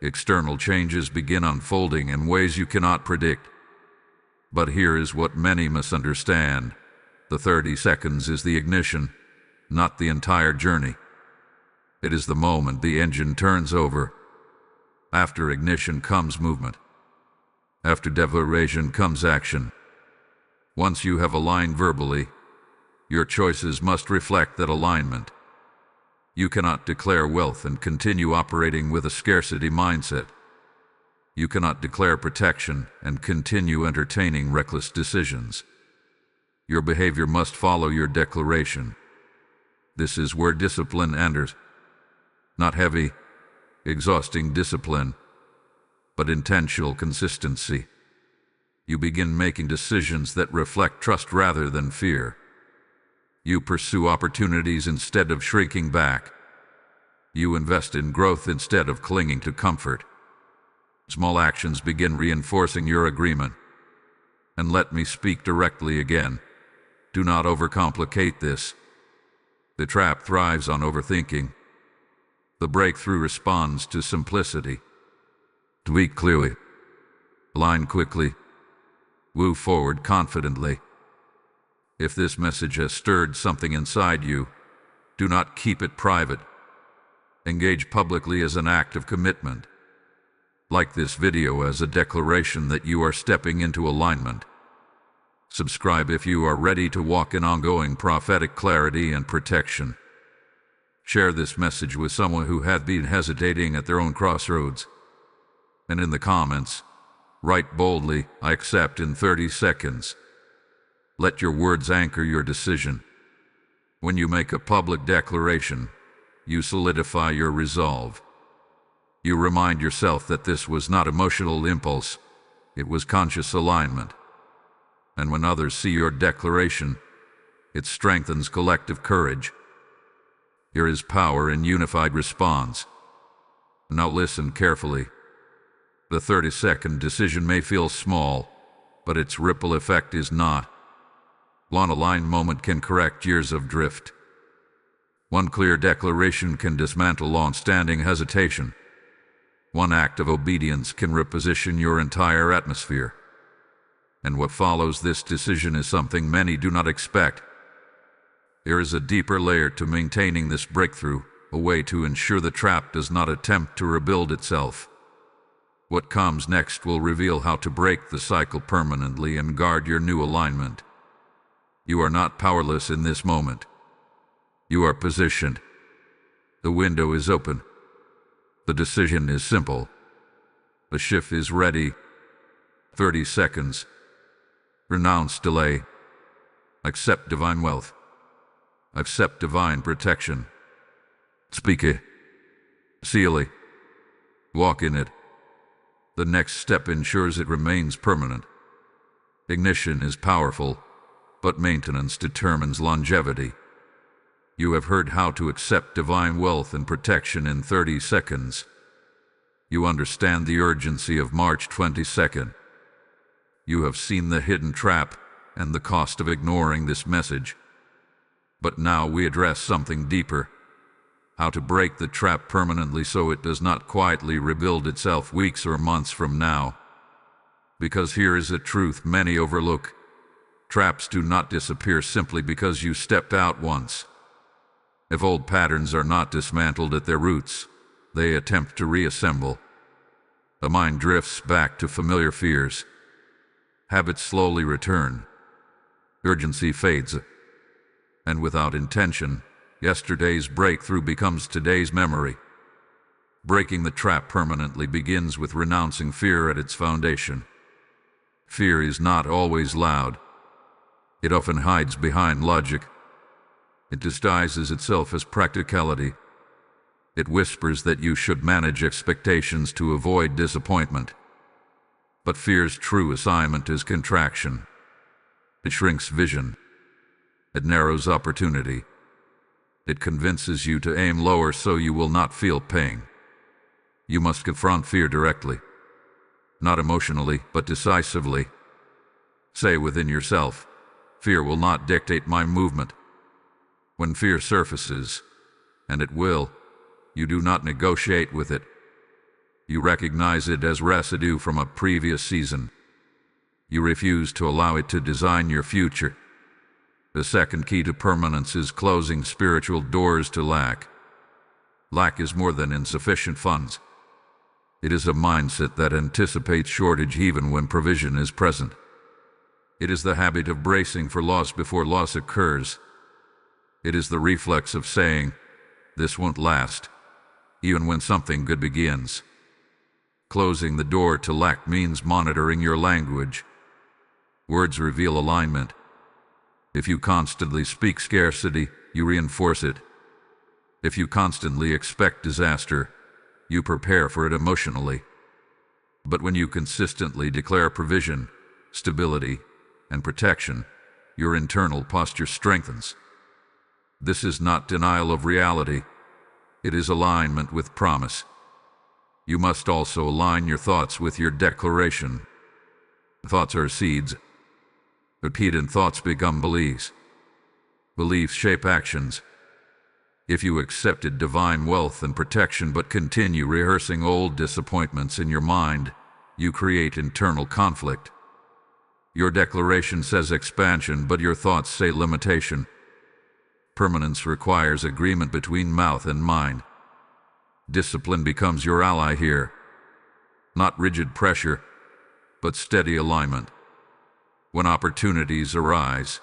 external changes begin unfolding in ways you cannot predict. But here is what many misunderstand. The 30 seconds is the ignition, not the entire journey. It is the moment the engine turns over. After ignition comes movement. After declaration comes action. Once you have aligned verbally, your choices must reflect that alignment. You cannot declare wealth and continue operating with a scarcity mindset. You cannot declare protection and continue entertaining reckless decisions. Your behavior must follow your declaration. This is where discipline enters. Not heavy, exhausting discipline, but intentional consistency. You begin making decisions that reflect trust rather than fear. You pursue opportunities instead of shrinking back. You invest in growth instead of clinging to comfort. Small actions begin reinforcing your agreement. And let me speak directly again. Do not overcomplicate this. The trap thrives on overthinking. The breakthrough responds to simplicity. Tweak clearly. Align quickly. Move forward confidently. If this message has stirred something inside you, do not keep it private. Engage publicly as an act of commitment. Like this video as a declaration that you are stepping into alignment. Subscribe if you are ready to walk in ongoing prophetic clarity and protection. Share this message with someone who has been hesitating at their own crossroads. And in the comments, write boldly, I accept in 30 seconds. Let your words anchor your decision. When you make a public declaration, you solidify your resolve. You remind yourself that this was not emotional impulse, it was conscious alignment. And when others see your declaration, it strengthens collective courage. There is power in unified response. Now listen carefully. The 30-second decision may feel small, but its ripple effect is not. One aligned moment can correct years of drift. One clear declaration can dismantle long-standing hesitation. One act of obedience can reposition your entire atmosphere. And what follows this decision is something many do not expect. There is a deeper layer to maintaining this breakthrough, a way to ensure the trap does not attempt to rebuild itself. What comes next will reveal how to break the cycle permanently and guard your new alignment. You are not powerless in this moment. You are positioned. The window is open. The decision is simple. The shift is ready. 30 seconds. Renounce delay. Accept divine wealth. Accept divine protection. Speak it. Seal it. Walk in it. The next step ensures it remains permanent. Ignition is powerful, but maintenance determines longevity. You have heard how to accept divine wealth and protection in 30 seconds. You understand the urgency of March 22nd. You have seen the hidden trap and the cost of ignoring this message. But now we address something deeper. How to break the trap permanently so it does not quietly rebuild itself weeks or months from now. Because here is a truth many overlook. Traps do not disappear simply because you stepped out once. If old patterns are not dismantled at their roots, they attempt to reassemble. The mind drifts back to familiar fears. Habits slowly return. Urgency fades. And without intention, yesterday's breakthrough becomes today's memory. Breaking the trap permanently begins with renouncing fear at its foundation. Fear is not always loud. It often hides behind logic. It disguises itself as practicality. It whispers that you should manage expectations to avoid disappointment. But fear's true assignment is contraction. It shrinks vision. It narrows opportunity. It convinces you to aim lower so you will not feel pain. You must confront fear directly. Not emotionally, but decisively. Say within yourself, fear will not dictate my movement. When fear surfaces, and it will, you do not negotiate with it. You recognize it as residue from a previous season. You refuse to allow it to design your future. The second key to permanence is closing spiritual doors to lack. Lack is more than insufficient funds. It is a mindset that anticipates shortage even when provision is present. It is the habit of bracing for loss before loss occurs. It is the reflex of saying, "This won't last," even when something good begins. Closing the door to lack means monitoring your language. Words reveal alignment. If you constantly speak scarcity, you reinforce it. If you constantly expect disaster, you prepare for it emotionally. But when you consistently declare provision, stability, and protection, your internal posture strengthens. This is not denial of reality. It is alignment with promise. You must also align your thoughts with your declaration. Thoughts are seeds. Repeated thoughts become beliefs. Beliefs shape actions. If you accepted divine wealth and protection but continue rehearsing old disappointments in your mind, you create internal conflict. Your declaration says expansion, but your thoughts say limitation. Permanence requires agreement between mouth and mind. Discipline becomes your ally here. Not rigid pressure, but steady alignment. When opportunities arise,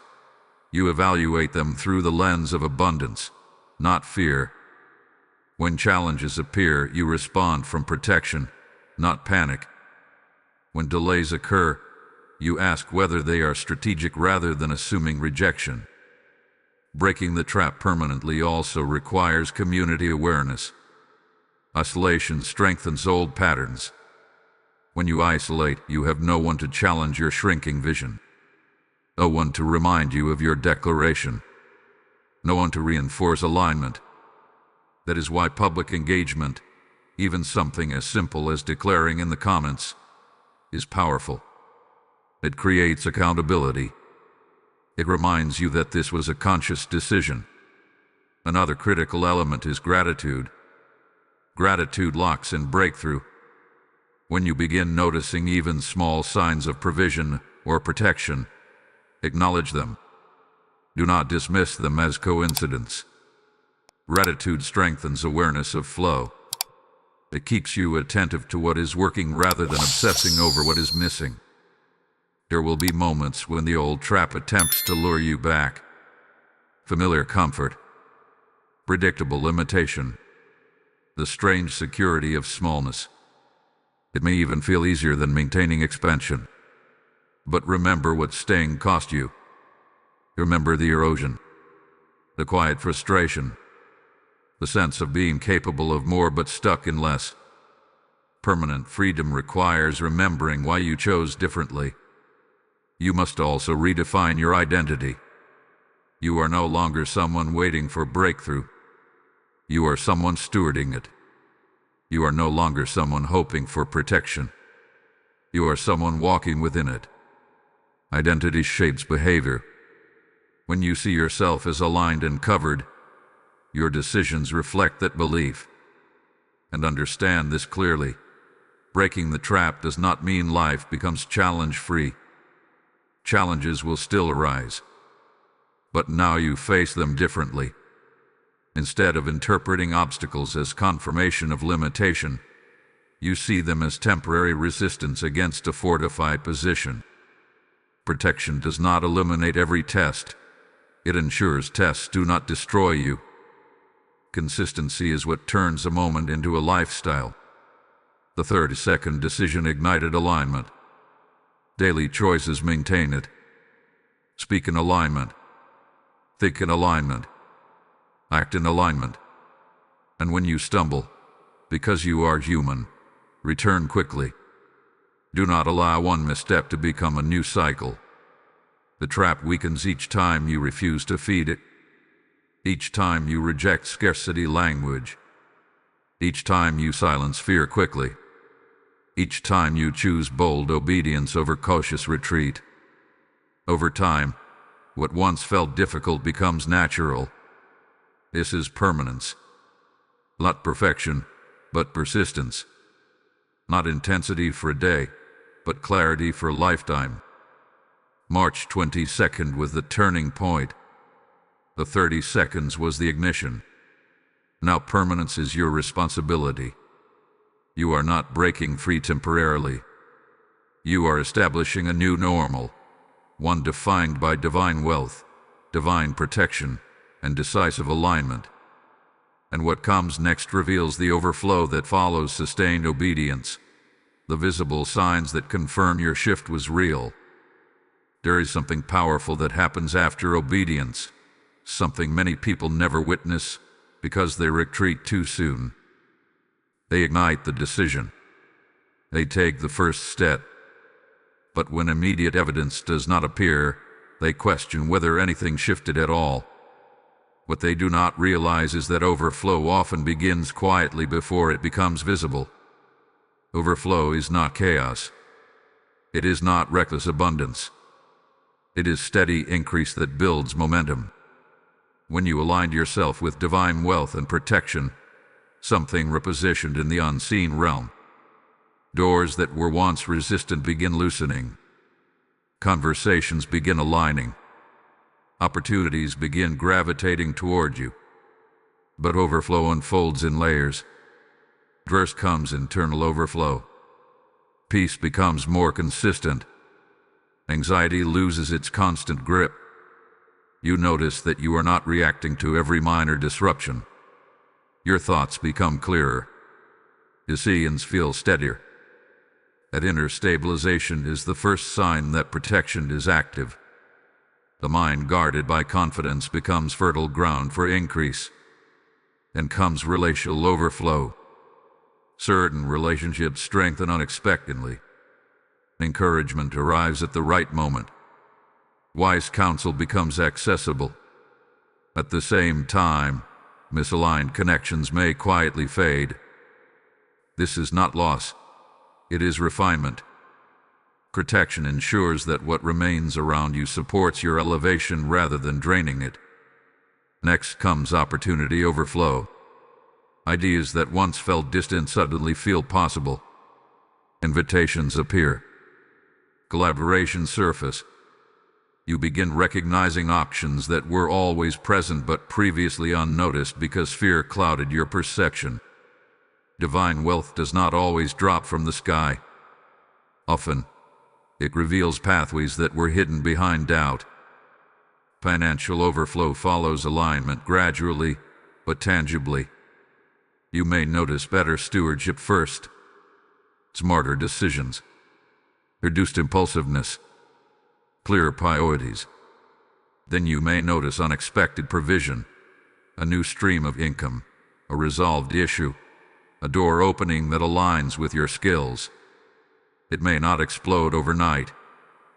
you evaluate them through the lens of abundance, not fear. When challenges appear, you respond from protection, not panic. When delays occur, you ask whether they are strategic rather than assuming rejection. Breaking the trap permanently also requires community awareness. Isolation strengthens old patterns. When you isolate, you have no one to challenge your shrinking vision. No one to remind you of your declaration. No one to reinforce alignment. That is why public engagement, even something as simple as declaring in the comments, is powerful. It creates accountability. It reminds you that this was a conscious decision. Another critical element is gratitude. Gratitude locks in breakthrough. When you begin noticing even small signs of provision or protection, acknowledge them. Do not dismiss them as coincidence. Gratitude strengthens awareness of flow. It keeps you attentive to what is working rather than obsessing over what is missing. There will be moments when the old trap attempts to lure you back. Familiar comfort, predictable limitation, the strange security of smallness. It may even feel easier than maintaining expansion. But remember what staying cost you. Remember the erosion, the quiet frustration, the sense of being capable of more but stuck in less. Permanent freedom requires remembering why you chose differently. You must also redefine your identity. You are no longer someone waiting for breakthrough. You are someone stewarding it. You are no longer someone hoping for protection. You are someone walking within it. Identity shapes behavior. When you see yourself as aligned and covered, your decisions reflect that belief. And understand this clearly. Breaking the trap does not mean life becomes challenge-free. Challenges will still arise. But now you face them differently. Instead of interpreting obstacles as confirmation of limitation, you see them as temporary resistance against a fortified position. Protection does not eliminate every test. It ensures tests do not destroy you. Consistency is what turns a moment into a lifestyle. The 30-second decision ignited alignment. Daily choices maintain it. Speak in alignment. Think in alignment. Act in alignment. And when you stumble, because you are human, return quickly. Do not allow one misstep to become a new cycle. The trap weakens each time you refuse to feed it. Each time you reject scarcity language. Each time you silence fear quickly. Each time you choose bold obedience over cautious retreat. Over time, what once felt difficult becomes natural. This is permanence. Not perfection, but persistence. Not intensity for a day, but clarity for a lifetime. March 22nd was the turning point. The 30 seconds was the ignition. Now permanence is your responsibility. You are not breaking free temporarily. You are establishing a new normal, one defined by divine wealth, divine protection, and decisive alignment. And what comes next reveals the overflow that follows sustained obedience, the visible signs that confirm your shift was real. There is something powerful that happens after obedience, something many people never witness because they retreat too soon. They ignite the decision. They take the first step. But when immediate evidence does not appear, they question whether anything shifted at all. What they do not realize is that overflow often begins quietly before it becomes visible. Overflow is not chaos. It is not reckless abundance. It is steady increase that builds momentum. When you aligned yourself with divine wealth and protection, something repositioned in the unseen realm. Doors that were once resistant begin loosening. Conversations begin aligning. Opportunities begin gravitating toward you. But overflow unfolds in layers. First comes internal overflow. Peace becomes more consistent. Anxiety loses its constant grip. You notice that you are not reacting to every minor disruption. Your thoughts become clearer. Decisions feel steadier. That inner stabilization is the first sign that protection is active. The mind guarded by confidence becomes fertile ground for increase. Then comes relational overflow. Certain relationships strengthen unexpectedly. Encouragement arrives at the right moment. Wise counsel becomes accessible. At the same time, misaligned connections may quietly fade. This is not loss. It is refinement. Protection ensures that what remains around you supports your elevation rather than draining it. Next comes opportunity overflow. Ideas that once felt distant suddenly feel possible. Invitations appear. Collaborations surface. You begin recognizing options that were always present but previously unnoticed because fear clouded your perception. Divine wealth does not always drop from the sky. Often, it reveals pathways that were hidden behind doubt. Financial overflow follows alignment gradually, but tangibly. You may notice better stewardship first, smarter decisions, reduced impulsiveness, clearer priorities. Then you may notice unexpected provision, a new stream of income, a resolved issue, a door opening that aligns with your skills. It may not explode overnight,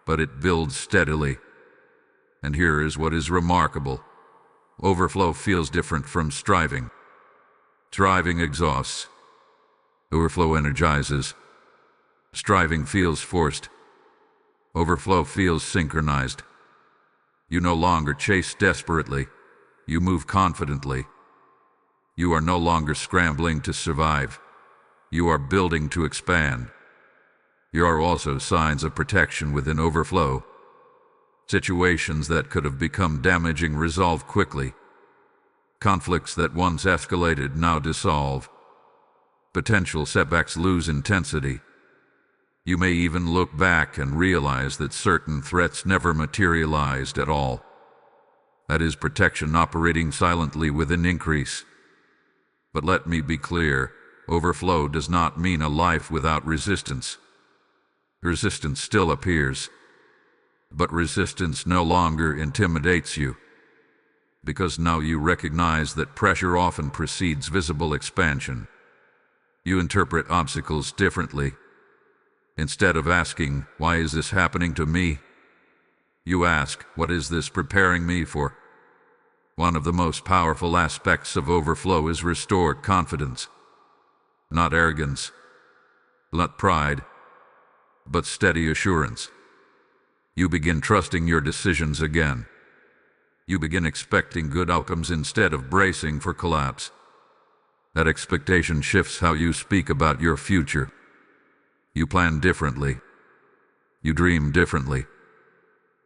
but it builds steadily. And here is what is remarkable. Overflow feels different from striving. Striving exhausts. Overflow energizes. Striving feels forced. Overflow feels synchronized. You no longer chase desperately. You move confidently. You are no longer scrambling to survive. You are building to expand. There are also signs of protection within overflow. Situations that could have become damaging resolve quickly. Conflicts that once escalated now dissolve. Potential setbacks lose intensity. You may even look back and realize that certain threats never materialized at all. That is protection operating silently within increase. But let me be clear, overflow does not mean a life without resistance. Resistance still appears, but resistance no longer intimidates you, because now you recognize that pressure often precedes visible expansion. You interpret obstacles differently. Instead of asking, "Why is this happening to me?" you ask, "What is this preparing me for?" One of the most powerful aspects of overflow is restored confidence. Not arrogance, not pride, but steady assurance. You begin trusting your decisions again. You begin expecting good outcomes instead of bracing for collapse. That expectation shifts how you speak about your future. You plan differently. You dream differently.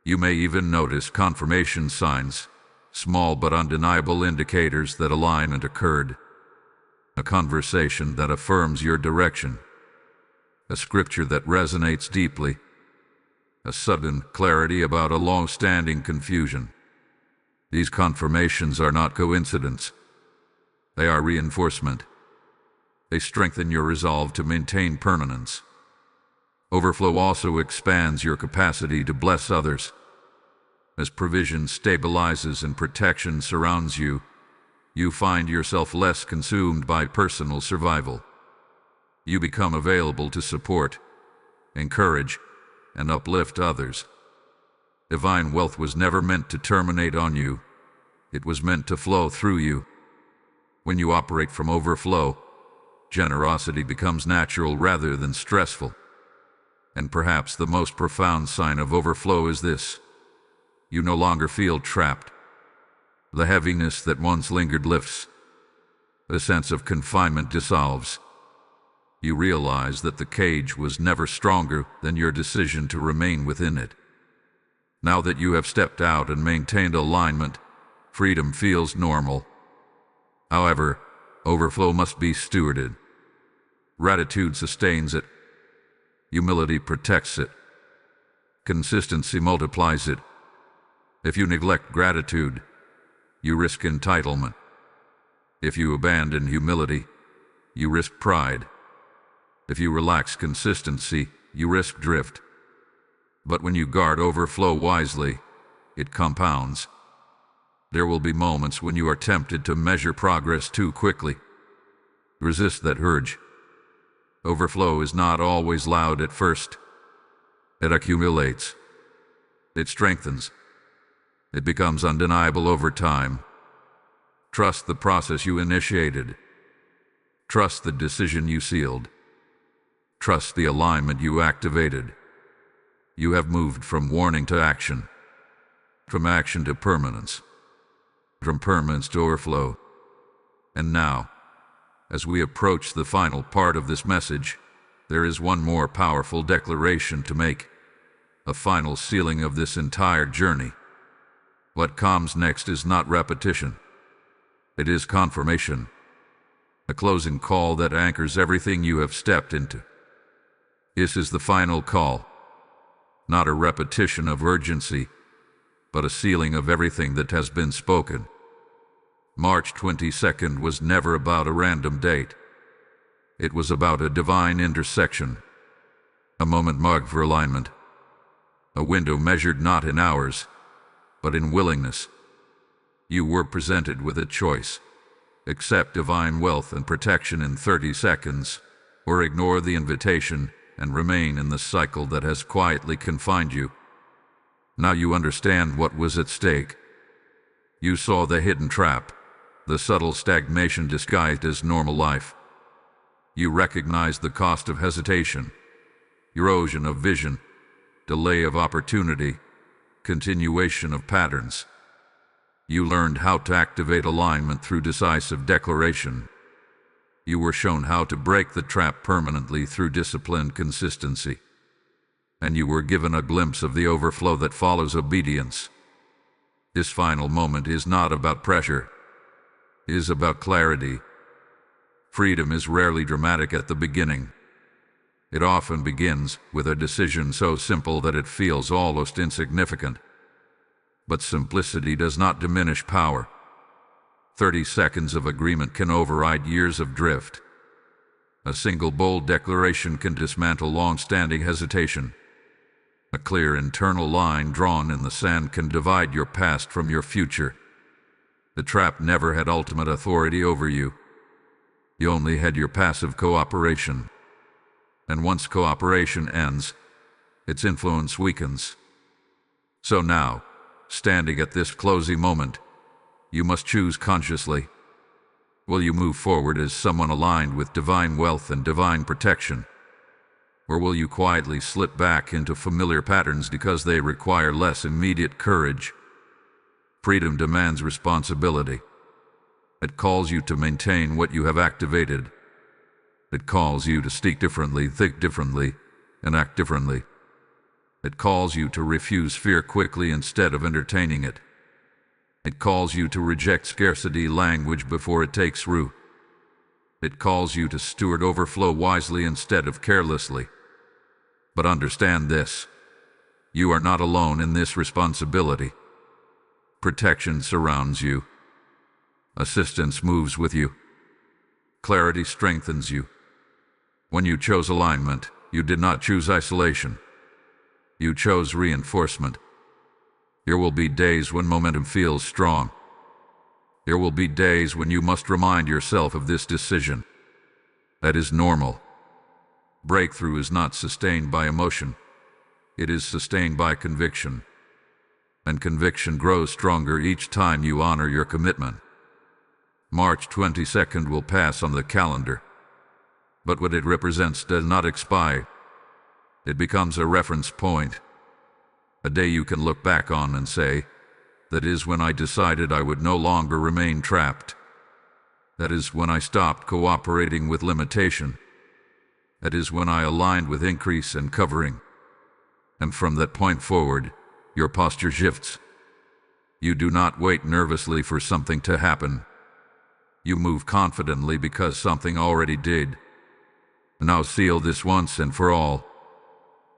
You may even notice confirmation signs, small but undeniable indicators that alignment occurred. A conversation that affirms your direction. A scripture that resonates deeply. A sudden clarity about a long-standing confusion. These confirmations are not coincidence. They are reinforcement. They strengthen your resolve to maintain permanence. Overflow also expands your capacity to bless others. As provision stabilizes and protection surrounds you, you find yourself less consumed by personal survival. You become available to support, encourage, and uplift others. Divine wealth was never meant to terminate on you. It was meant to flow through you. When you operate from overflow, generosity becomes natural rather than stressful. And perhaps the most profound sign of overflow is this: you no longer feel trapped. The heaviness that once lingered lifts. The sense of confinement dissolves. You realize that the cage was never stronger than your decision to remain within it. Now that you have stepped out and maintained alignment, freedom feels normal. However, overflow must be stewarded. Gratitude sustains it. Humility protects it. Consistency multiplies it. If you neglect gratitude, you risk entitlement. If you abandon humility, you risk pride. If you relax consistency, you risk drift. But when you guard overflow wisely, it compounds. There will be moments when you are tempted to measure progress too quickly. Resist that urge. Overflow is not always loud at first. It accumulates. It strengthens. It becomes undeniable over time. Trust the process you initiated. Trust the decision you sealed. Trust the alignment you activated. You have moved from warning to action. From action to permanence. From permanence to overflow. And now, as we approach the final part of this message, there is one more powerful declaration to make. a final sealing of this entire journey. What comes next is not repetition. It is confirmation. A closing call that anchors everything you have stepped into. This is the final call. Not a repetition of urgency, but a sealing of everything that has been spoken. March 22nd was never about a random date. It was about a divine intersection. A moment marked for alignment. A window measured not in hours, but in willingness. You were presented with a choice. Accept divine wealth and protection in 30 seconds, or ignore the invitation and remain in the cycle that has quietly confined you. Now you understand what was at stake. You saw the hidden trap, the subtle stagnation disguised as normal life. You recognized the cost of hesitation, erosion of vision, delay of opportunity, continuation of patterns. You learned how to activate alignment through decisive declaration. You were shown how to break the trap permanently through disciplined consistency. And you were given a glimpse of the overflow that follows obedience. This final moment is not about pressure. It is about clarity. Freedom is rarely dramatic at the beginning. It often begins with a decision so simple that it feels almost insignificant. But simplicity does not diminish power. 30 seconds of agreement can override years of drift. A single bold declaration can dismantle long-standing hesitation. A clear internal line drawn in the sand can divide your past from your future. The trap never had ultimate authority over you. You only had your passive cooperation. And once cooperation ends, its influence weakens. So now, standing at this closing moment, you must choose consciously. Will you move forward as someone aligned with divine wealth and divine protection? Or will you quietly slip back into familiar patterns because they require less immediate courage? Freedom demands responsibility. It calls you to maintain what you have activated. It calls you to speak differently, think differently, and act differently. It calls you to refuse fear quickly instead of entertaining it. It calls you to reject scarcity language before it takes root. It calls you to steward overflow wisely instead of carelessly. But understand this: you are not alone in this responsibility. Protection surrounds you. Assistance moves with you. Clarity strengthens you. When you chose alignment, you did not choose isolation. You chose reinforcement. There will be days when momentum feels strong. There will be days when you must remind yourself of this decision. That is normal. Breakthrough is not sustained by emotion. It is sustained by conviction. And conviction grows stronger each time you honor your commitment. March 22nd will pass on the calendar. But what it represents does not expire. It becomes a reference point. A day you can look back on and say, that is when I decided I would no longer remain trapped. That is when I stopped cooperating with limitation. That is when I aligned with increase and covering. And from that point forward, your posture shifts. You do not wait nervously for something to happen. You move confidently because something already did. Now seal this once and for all.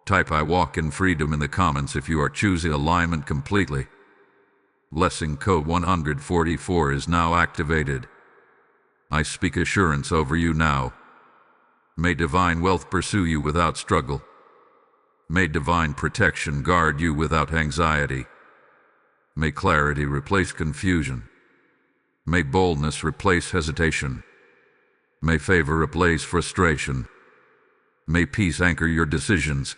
Type "I walk in freedom" in the comments if you are choosing alignment completely. Blessing code 144 is now activated. I speak assurance over you now. May divine wealth pursue you without struggle. May divine protection guard you without anxiety. May clarity replace confusion. May boldness replace hesitation. May favor replace frustration. May peace anchor your decisions.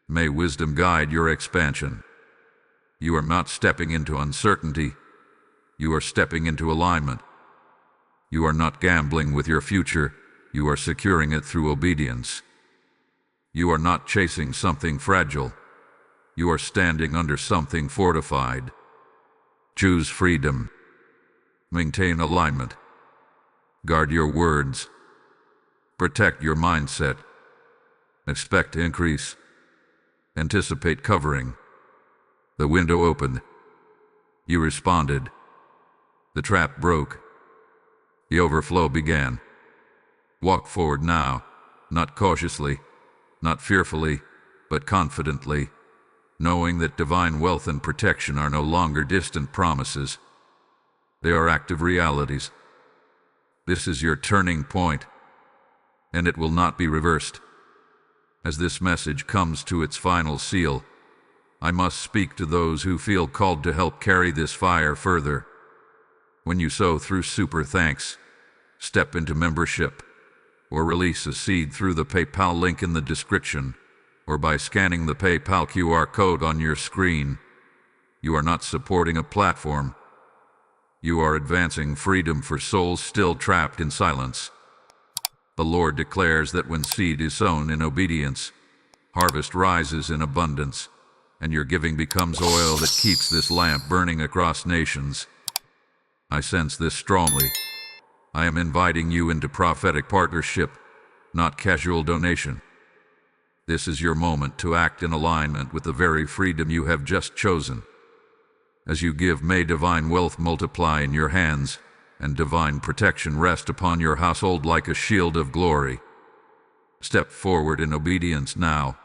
May wisdom guide your expansion. You are not stepping into uncertainty. You are stepping into alignment. You are not gambling with your future. You are securing it through obedience. You are not chasing something fragile. You are standing under something fortified. Choose freedom. Maintain alignment. Guard your words. Protect your mindset. Expect increase. Anticipate covering. The window opened. You responded. The trap broke. The overflow began. Walk forward now, not cautiously, not fearfully, but confidently, knowing that divine wealth and protection are no longer distant promises. They are active realities. This is your turning point, and it will not be reversed. As this message comes to its final seal, I must speak to those who feel called to help carry this fire further. When you sow through Super Thanks, step into membership, or release a seed through the PayPal link in the description, or by scanning the PayPal QR code on your screen, you are not supporting a platform. You are advancing freedom for souls still trapped in silence. The Lord declares that when seed is sown in obedience, harvest rises in abundance, and your giving becomes oil that keeps this lamp burning across nations. I sense this strongly. I am inviting you into prophetic partnership, not casual donation. This is your moment to act in alignment with the very freedom you have just chosen. As you give, may divine wealth multiply in your hands, and divine protection rest upon your household like a shield of glory. Step forward in obedience now,